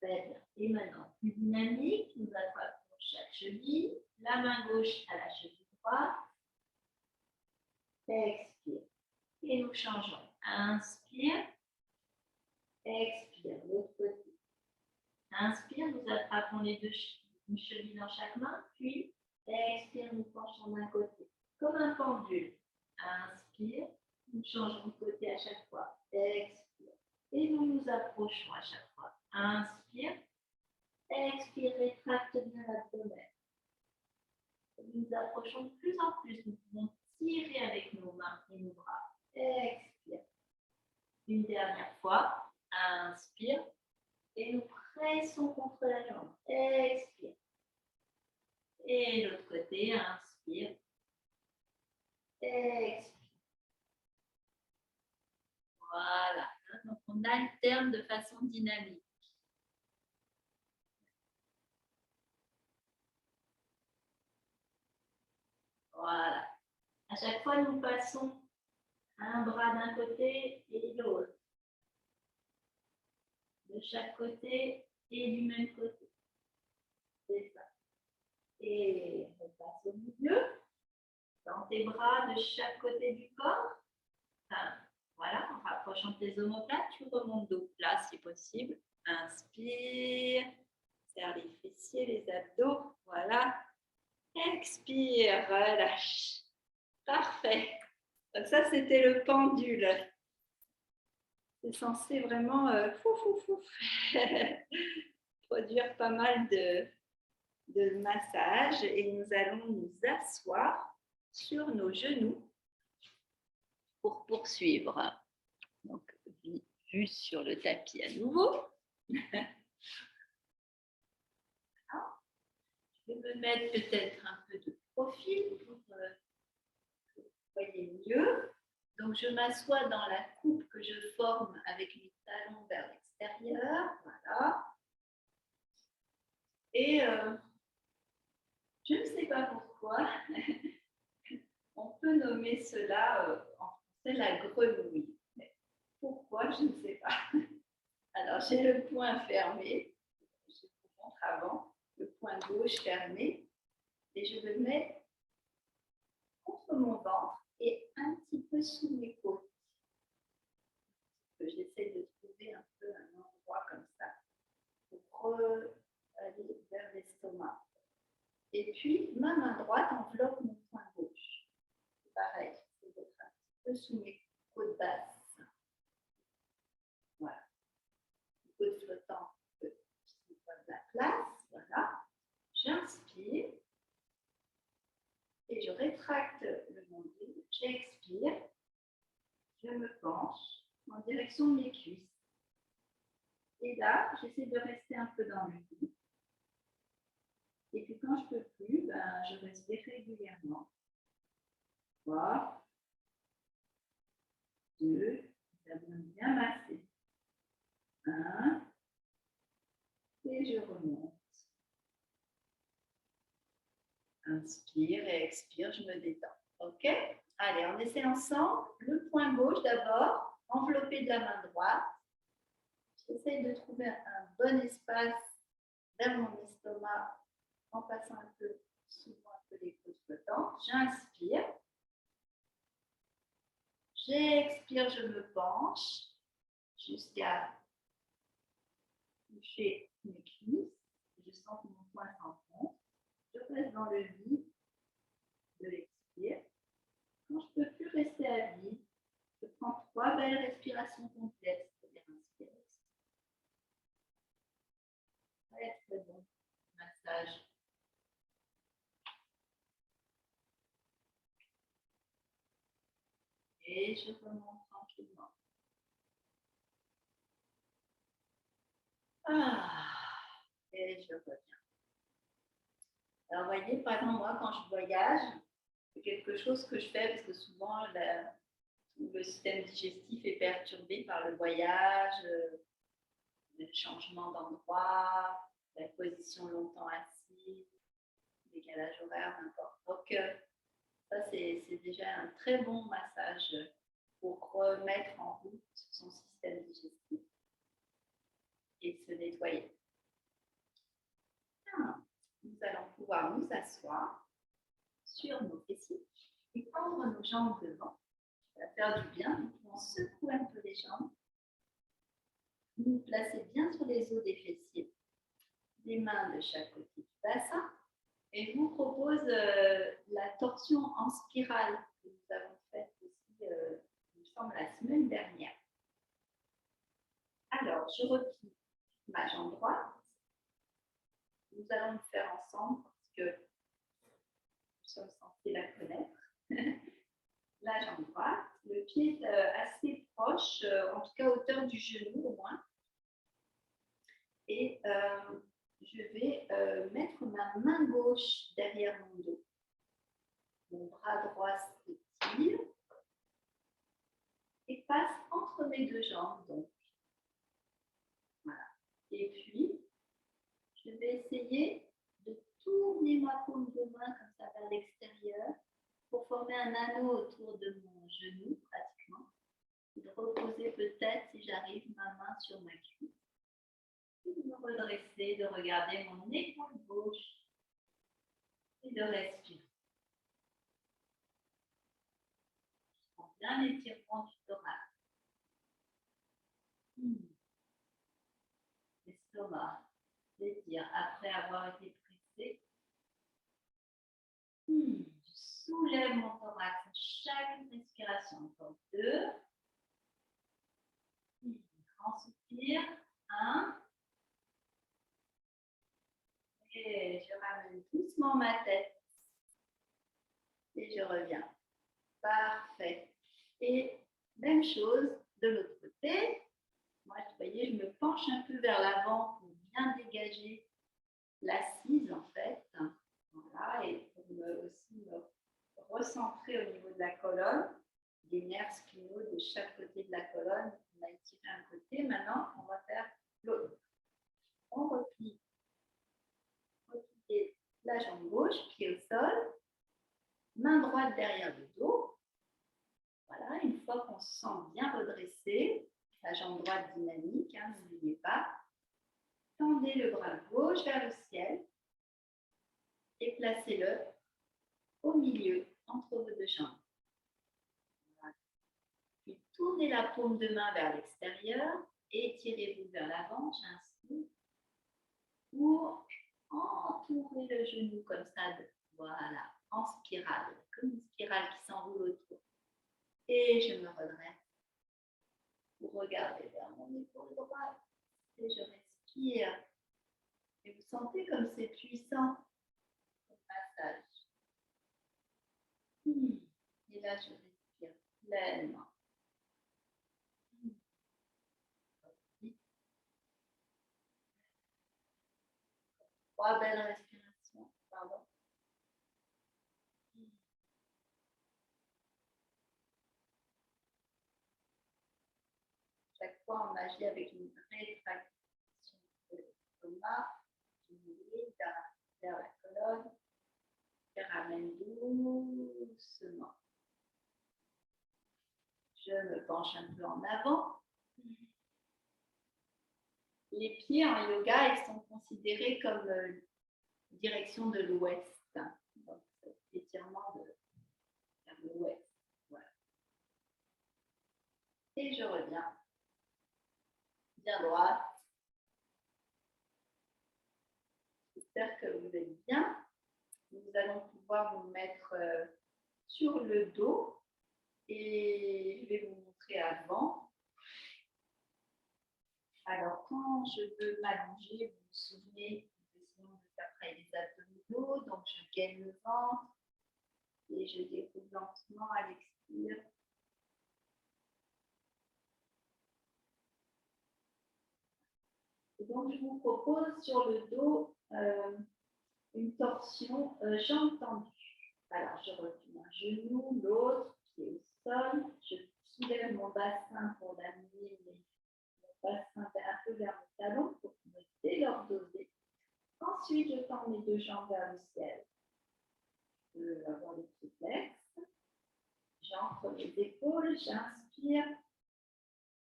Très bien. Et maintenant, plus dynamique, nous attrapons chaque cheville, la main gauche à la cheville droite. Expire. Et nous changeons. Inspire. Expire. L'autre côté. Inspire, nous attrapons les deux une cheville dans chaque main, puis expire, nous penchons d'un côté. Comme un pendule. Inspire, nous changeons de côté à chaque fois. Expire. Et nous nous approchons à chaque fois. Inspire. Et nous pressons contre la jambe. Expire. Et l'autre côté, inspire. Expire. Voilà. Donc, on alterne de façon dynamique. Voilà. À chaque fois, nous passons un bras d'un côté et l'autre. De chaque côté et du même côté. C'est ça. Et on passe au milieu. Dans tes bras de chaque côté du corps. Enfin, voilà, en rapprochant tes omoplates, tu remontes dos plat si possible. Inspire. Serre les fessiers, les abdos. Voilà. Expire. Relâche. Parfait. Donc ça, c'était le pendule. C'est censé vraiment produire pas mal de massage. Et nous allons nous asseoir sur nos genoux pour poursuivre. Donc, vue sur le tapis à nouveau. Je vais me mettre peut-être un peu de profil pour que vous voyez mieux. Donc, je m'assois dans la coupe que je forme avec mes talons vers l'extérieur. Voilà. Et je ne sais pas pourquoi, on peut nommer cela en français la grenouille. Mais pourquoi, je ne sais pas. Alors, j'ai le poing fermé. Je vous montre avant. Le poing gauche fermé. Et je le mets contre mon ventre et un petit peu sous mes côtes. J'essaie de trouver un peu un endroit comme ça pour aller vers l'estomac. Et puis, ma main droite enveloppe mon poing gauche. C'est pareil, c'est d'être un petit peu sous mes côtes basses. Voilà. Les côtes flottantes, je de la place. Voilà. J'inspire. Et je rétracte le nombril. J'expire. Je me penche en direction de mes cuisses. Et là, j'essaie de rester un peu dans le vide. Et puis quand je ne peux plus, je respire régulièrement. 3, 2, ça vient bien masser. 1, et je remonte. Inspire et expire, je me détends. Ok? Allez, on essaie ensemble. Le poing gauche d'abord, enveloppé de la main droite. J'essaie de trouver un bon espace vers mon estomac en passant un peu, souvent un peu les côtes flottantes. J'inspire. J'expire, je me penche jusqu'à toucher mes cuisses. Je sens que mon poing s'enfonce. Je reste dans le vide de l'expire. Quand je ne peux plus rester à vide, je prends 3 belles respirations complètes, c'est-à-dire inspire, expire. Très très bon massage. Et je remonte tranquillement. Et je reviens. Alors, vous voyez, par exemple, moi, quand je voyage, c'est quelque chose que je fais parce que souvent, le système digestif est perturbé par le voyage, le changement d'endroit, la position longtemps assise, le décalage horaire, n'importe. Donc, ça, c'est déjà un très bon massage pour remettre en route son système digestif et se nettoyer. Nous allons pouvoir nous asseoir sur nos fessiers et tendre nos jambes devant. Ça va faire du bien. Donc, on secoue un peu les jambes. Vous vous placez bien sur les os des fessiers, les mains de chaque côté du bassin. Et je vous propose la torsion en spirale que nous avons faite aussi, il me semble, la semaine dernière. Alors, je replie ma jambe droite. Nous allons le faire ensemble parce que nous sommes censés la connaître. La jambe droite, le pied est assez proche proche, en tout cas hauteur du genou au moins. Et je vais mettre ma main gauche derrière mon dos. Mon bras droit s'étire et passe entre mes deux jambes. Donc. Voilà. Et puis, je vais essayer de tourner ma paume de main comme ça vers l'extérieur pour former un anneau autour de mon genou pratiquement. Et de reposer peut-être, si j'arrive, ma main sur ma cuisse. Et de me redresser, de regarder mon épaule gauche et de respirer. Je prends bien l'étirement du thorax. L'estomac s'étire après avoir été pressé. Je soulève mon thorax à chaque respiration. Encore 2. Grand soupir. 1. Et je ramène doucement ma tête. Et je reviens. Parfait. Et même chose de l'autre côté. Moi, vous voyez, je me penche un peu vers l'avant pour bien dégager l'assise en fait. Voilà, et pour aussi me recentrer au niveau de la colonne, des nerfs spinaux de chaque côté de la colonne. On a étiré un côté, maintenant on va faire l'autre. On replie. Replier la jambe gauche, pied au sol, main droite derrière le dos. Voilà, une fois qu'on se sent bien redressé, la jambe droite dynamique, hein, n'oubliez pas. Tendez le bras gauche vers le ciel et placez-le au milieu entre vos deux jambes. Voilà. Puis tournez la paume de main vers l'extérieur et tirez-vous vers l'avant, j'insiste, pour entourer le genou comme ça, voilà, en spirale, comme une spirale qui s'enroule autour. Et je me redresse pour regarder vers mon épaule droite et je respire. Et vous sentez comme c'est puissant, comme massage. Et là, je respire pleinement. 3 belles respirations. Pardon. Chaque fois, on agit avec une rétraction de l'estomac, vers la colonne, et ramène doucement. Je me penche un peu en avant. Les pieds en yoga, ils sont considérés comme direction de l'ouest. Donc, étirement vers l'ouest. Voilà. Et je reviens. Bien droite. J'espère que vous êtes bien. Nous allons pouvoir vous mettre sur le dos et je vais vous montrer avant. Alors, quand je veux m'allonger, vous vous souvenez, nous essayons de faire travailler les abdominaux, donc je gaine le ventre et je déroule lentement à l'expire. Et donc, je vous propose sur le dos une torsion jambes tendues. Alors, je replie un genou, l'autre, pied au sol. Je soulève mon bassin pour l'amener, mon bassin un peu vers le talon pour me délordoser. Ensuite, je tends mes deux jambes vers le ciel. Je peux avoir le triplex. J'entre mes épaules, j'inspire.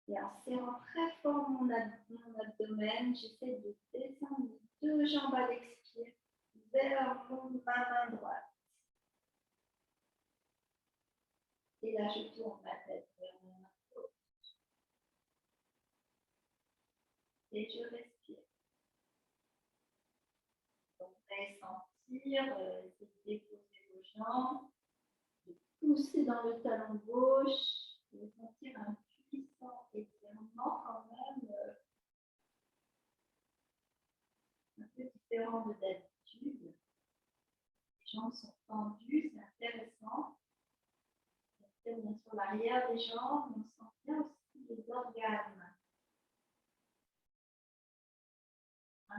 Et en serrant très fort mon abdomen, j'essaie de descendre mes deux jambes à l'expire vers ma main droite. Et là, je tourne ma tête vers ma main gauche. Et je respire. Donc, sentir, déposer vos jambes, de pousser dans le talon gauche, de sentir un puissant étirement quand même un peu différent de d'habitude. Les jambes sont tendues, c'est intéressant. Bien sur l'arrière des jambes, on sent bien aussi organes. 1,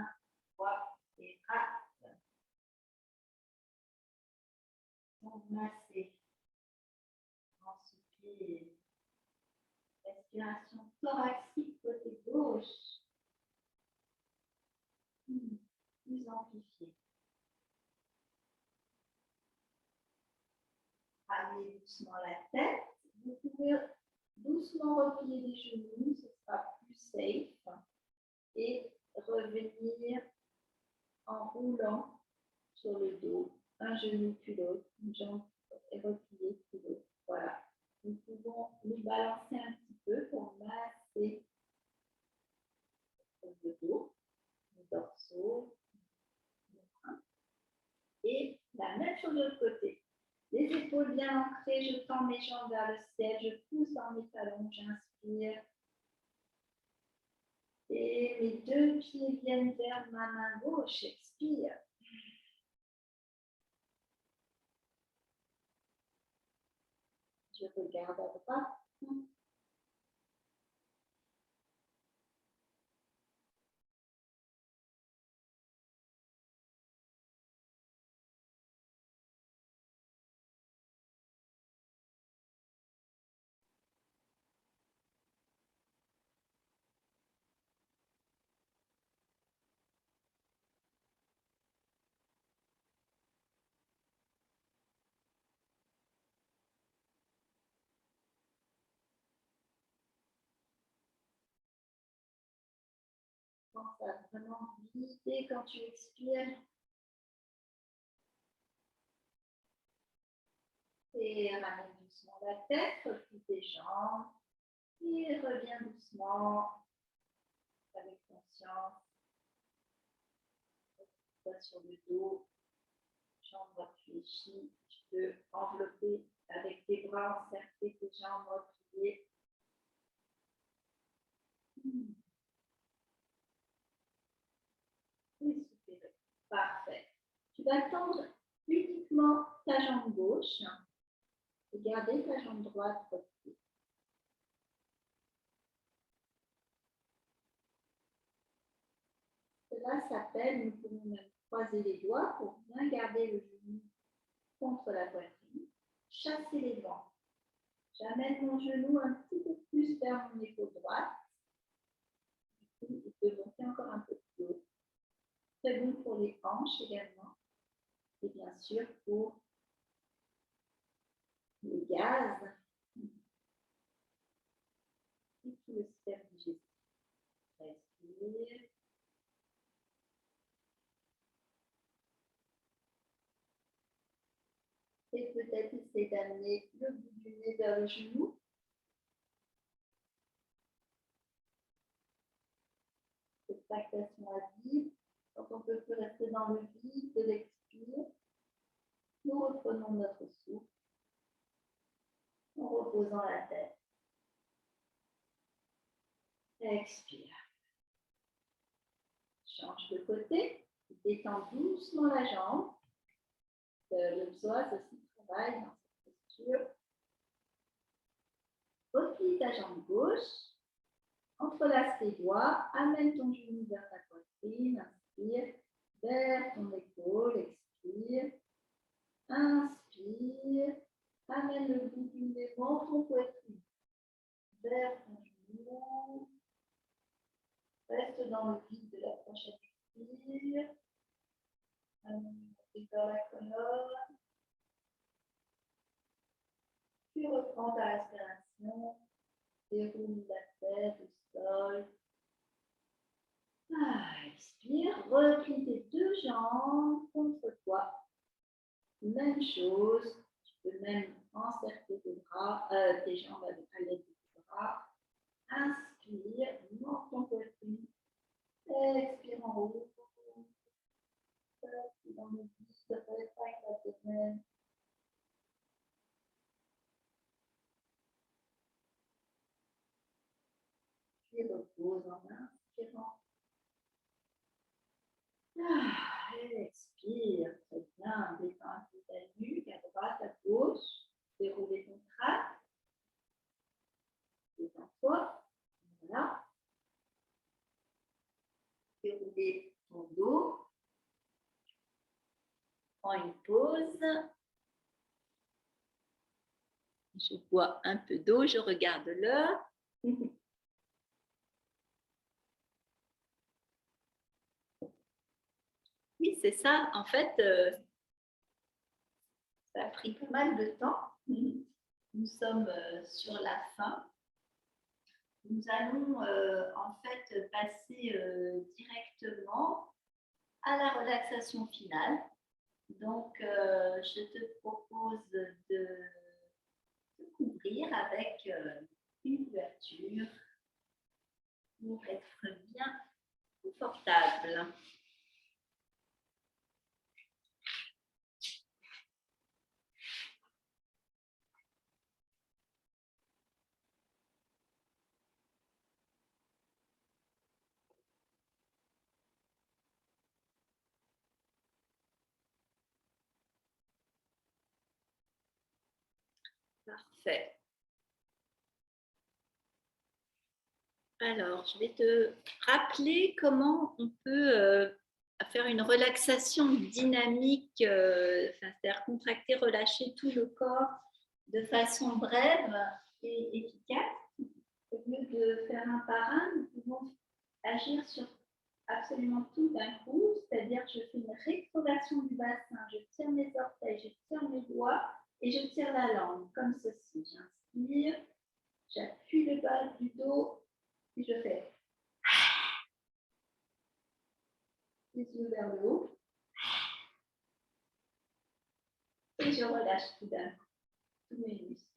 3 et 4. Masser. On soupire. Respiration thoracique côté gauche. Plus amplifié. Ramenez doucement la tête. Vous pouvez doucement replier les genoux, ce sera plus safe. Et revenir en roulant sur le dos. Un genou puis l'autre, une jambe est repliée puis l'autre. Voilà. Nous pouvons nous balancer un petit peu pour masser le dos, le dorsaux, le bras. Et la même chose de l'autre côté. Les épaules bien ancrées, je tends mes jambes vers le ciel, je pousse dans mes talons, j'inspire. Et mes deux pieds viennent vers ma main gauche, expire. Je regarde à droite. Pense à vraiment vider quand tu expires. Et ramène doucement la tête, replie tes jambes. Et reviens doucement avec conscience. Toi sur le dos, jambes réfléchies. Tu peux envelopper avec tes bras, encercler tes jambes repliées. Et soupirer. Parfait. Tu vas tendre uniquement ta jambe gauche et garder ta jambe droite repliée. Cela s'appelle, nous pouvons même croiser les doigts pour bien garder le genou contre la poitrine. Chasser les vents. J'amène mon genou un petit peu plus vers mon épaule droite. Du coup, il peut monter encore un peu plus haut. Très bon pour les hanches également. Et bien sûr pour les gaz et tout le système digestif. Respire. Et peut-être essayer d'amener le bout du nez vers le genou. Cette tractation à vide. Quand on peut plus rester dans le vide de l'expire, nous reprenons notre souffle en reposant la tête. Expire. Change de côté. Détends doucement la jambe. Le psoas aussi travaille dans cette posture. Replie ta jambe gauche. Entrelace tes doigts. Amène ton genou vers ta poitrine. Inspire. Vers ton épaule. Expire. Inspire. Amène le bout du nez dans ton poitrine. Vers ton genou. Reste dans le vide de la prochaine expire. Et vers la colonne. Puis reprends ta respiration. Déroule la tête au sol. Expire. Replie tes deux jambes contre toi. Même chose. Tu peux même encercler tes bras, tes jambes à l'aide de tes bras. Inspire. Monte ton poitrine. Expire en haut. Dans le vide, ça peut être avec l'abdomen. Puis repose en inspirant. Expire, très bien. Détends un peu ta nuque, à droite, à gauche. Déroulez ton crâne. Détends-toi. prends une pause. Je bois un peu d'eau, je regarde l'heure. Oui, c'est ça. En fait, ça a pris pas mal de temps. Nous sommes sur la fin. Nous allons en fait passer directement à la relaxation finale. Donc, je te propose de te couvrir avec une couverture pour être bien confortable. Parfait. Alors, je vais te rappeler comment on peut faire une relaxation dynamique, c'est-à-dire contracter, relâcher tout le corps de façon brève et efficace. Au lieu de faire un par un, nous pouvons agir sur absolument tout d'un coup, c'est-à-dire je fais une rétroversion du bassin, je tire mes orteils, je tire mes doigts et je tire la langue, comme ceci. J'inspire, j'appuie le bas du dos et je fais les yeux vers le haut et je relâche tout d'un coup tous mes muscles.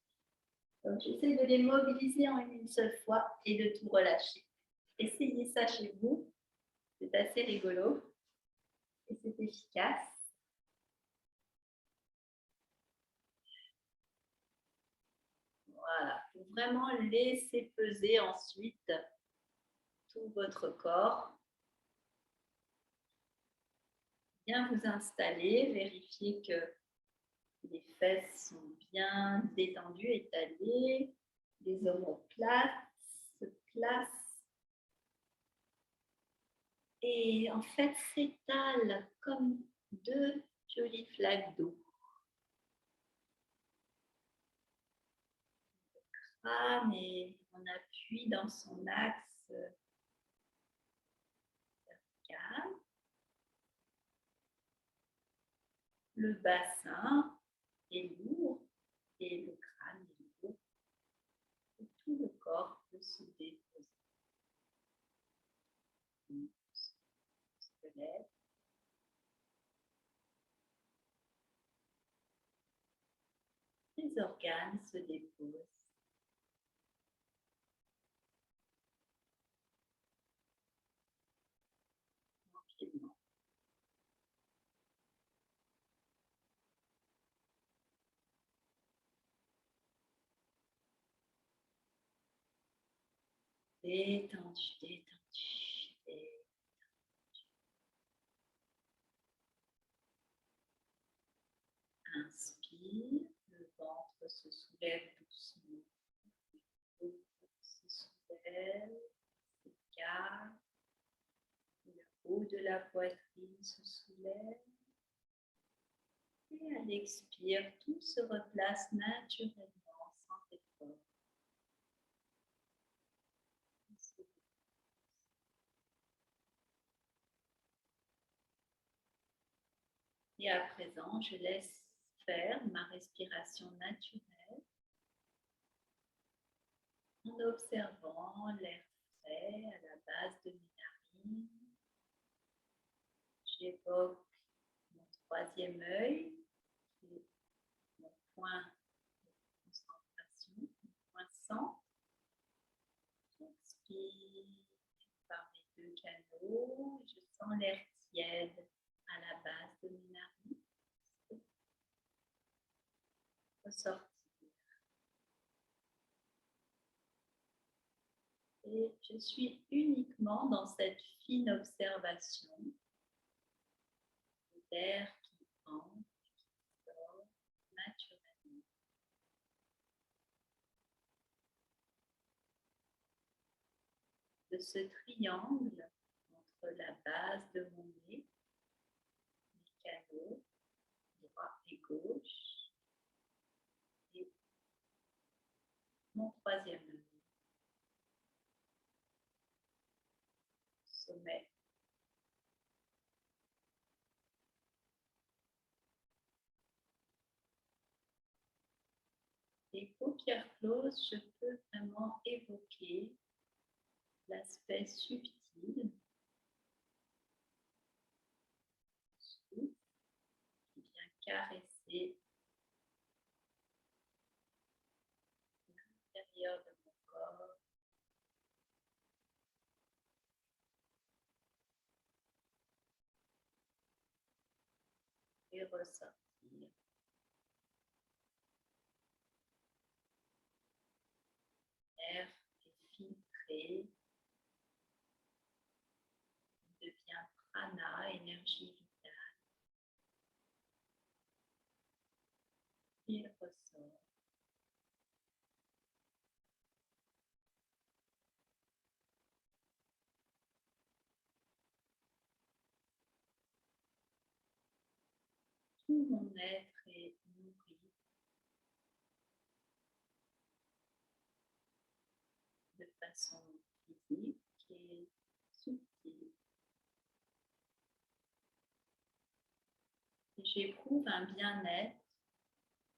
Donc j'essaie de les mobiliser en une seule fois et de tout relâcher. Essayez ça chez vous, c'est assez rigolo et c'est efficace. Voilà, pour vraiment laisser peser ensuite tout votre corps. Bien vous installer, vérifiez que les fesses sont bien détendues, étalées, les omoplates se placent et en fait s'étalent comme deux jolies flaques d'eau. Le crâne est en appui dans son axe vertical. Le bassin est lourd et le crâne est lourd. Et tout le corps peut se déposer. Squelette. Les organes se déposent. Tranquillement. Détendu, détendu, détendu. Inspire, le ventre se soulève doucement. Le ventre se soulève, s'écarte. Le haut de la poitrine se soulève. Et à l'expire, tout se replace naturellement, sans effort. Et à présent, je laisse faire ma respiration naturelle en observant l'air frais à la base de mes narines. J'évoque mon troisième œil, qui est mon point de concentration, mon point centre. J'expire par mes deux canaux. Je sens l'air tiède à la base de mes narines. Ressortir. Et je suis uniquement dans cette fine observation de l'air qui entre, qui sort naturellement. De ce triangle entre la base de mon nez, mes canaux, gauche et mon troisième œil. Sommet. Et paupières closes, je peux vraiment évoquer l'aspect subtil qui vient caresser l'intérieur de mon corps. Et ressortir. L'air est filtré, il devient prana, énergie vitale. Il ressort. Tout mon être est nourri de façon physique et subtile. Et j'éprouve un bien-être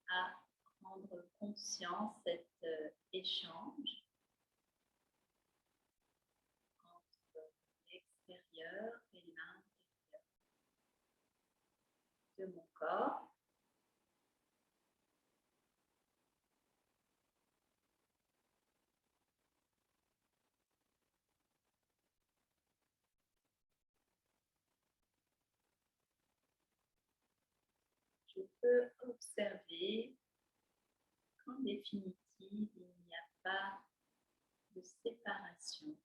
à rendre conscient cet échange entre l'extérieur et l'intérieur de mon corps. Je peux observer qu'en définitive, il n'y a pas de séparation.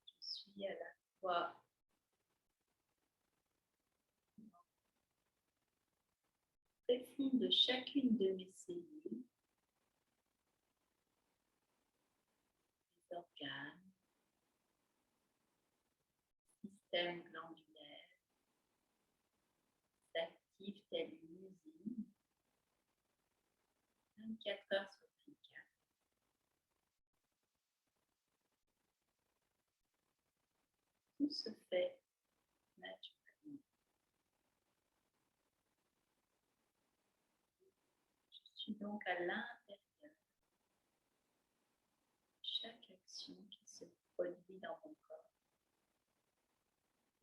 Je suis à la fois très fond de chacune de mes cellules, les organes, système glandulaire, s'active telle une usine, 24 heures sur 24. Tout se fait naturellement. Je suis donc à l'intérieur de chaque action qui se produit dans mon corps.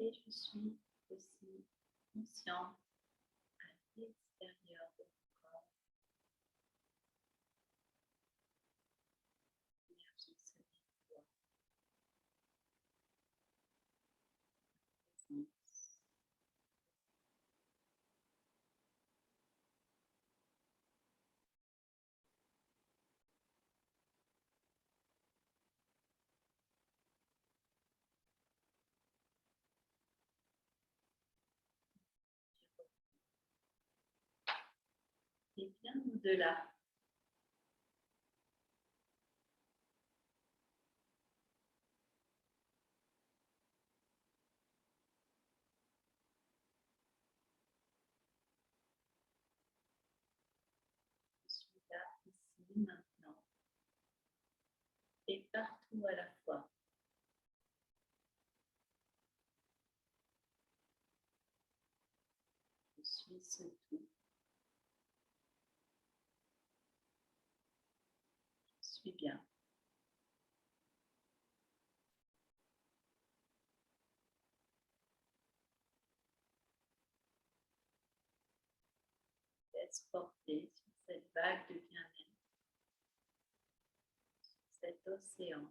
Et je suis aussi consciente à l'extérieur de mon corps. L'énergie se déploie. Présence. Et bien au-delà. Je suis là, ici, maintenant, et partout à la fois. Je suis ce tout. Je suis bien. Laisse porter sur cette vague de bien-être, sur cet océan.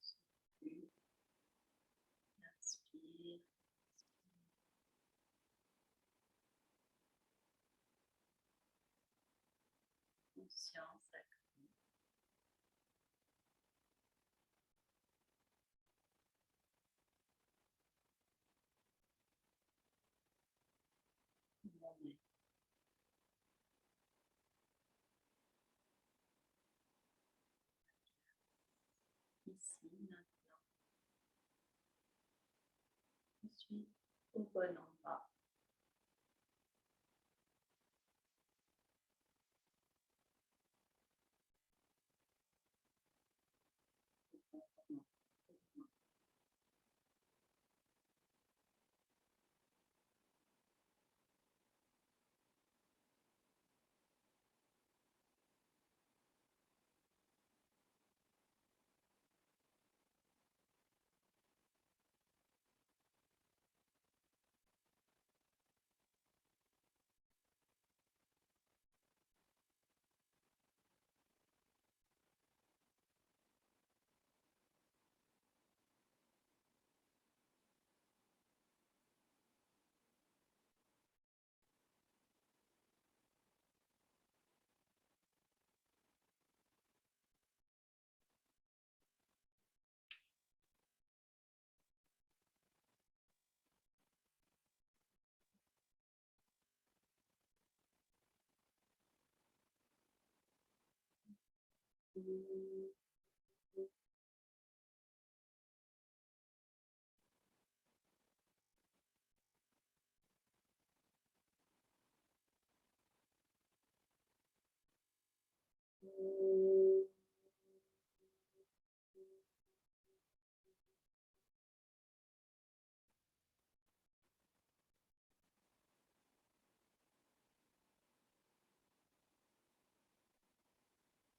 Souffle, inspire, conscience accrue. Mon être. racines. Je suis au bon endroit.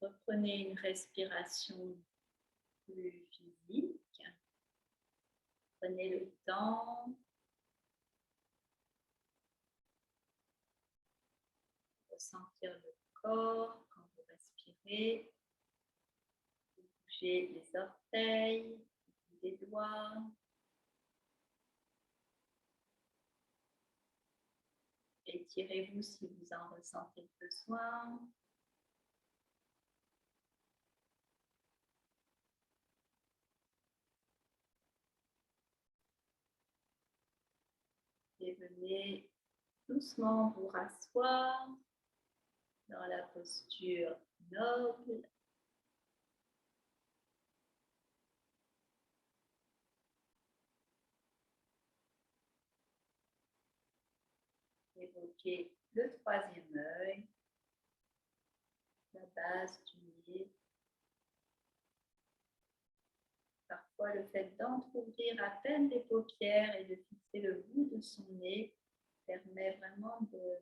Reprenez une respiration plus physique. Prenez le temps de ressentir le corps quand vous respirez. Vous bougez les orteils, les doigts. Étirez-vous si vous en ressentez le besoin. Et venez doucement vous rasseoir dans la posture noble. Évoquez le troisième œil, la base du nez. Parfois, le fait d'entrouvrir à peine les paupières et de fixer le bout de son nez permet vraiment de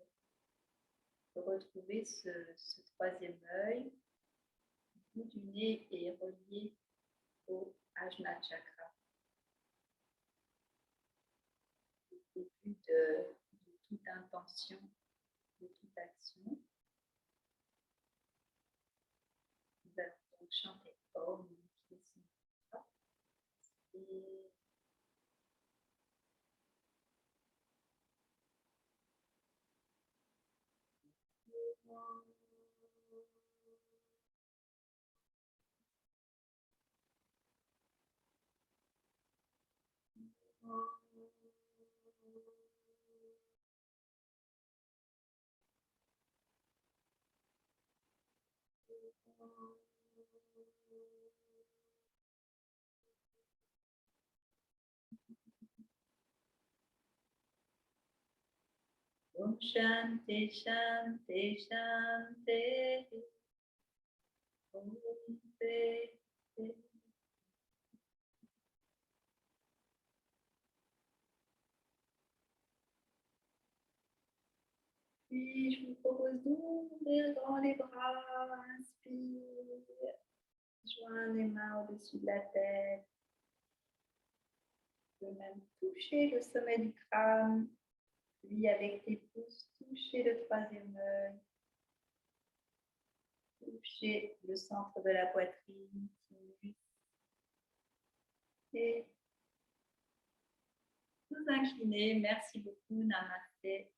retrouver ce troisième œil. Le bout du nez est relié au Ajna Chakra. Le début de toute intention, de toute action. Nous allons donc chanter Om, qui est son mantra. Et Om Shanti Shanti Shanti. Om Shanti. Puis je vous propose d'ouvrir grand les bras. Inspire. Joins les mains au-dessus de la tête. Vous pouvez même toucher le sommet du crâne. Puis avec tes pouces, touchez le troisième œil. Touchez le centre de la poitrine. Et vous inclinez. Merci beaucoup. Namasté.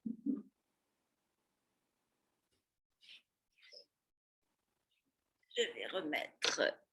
Je vais remettre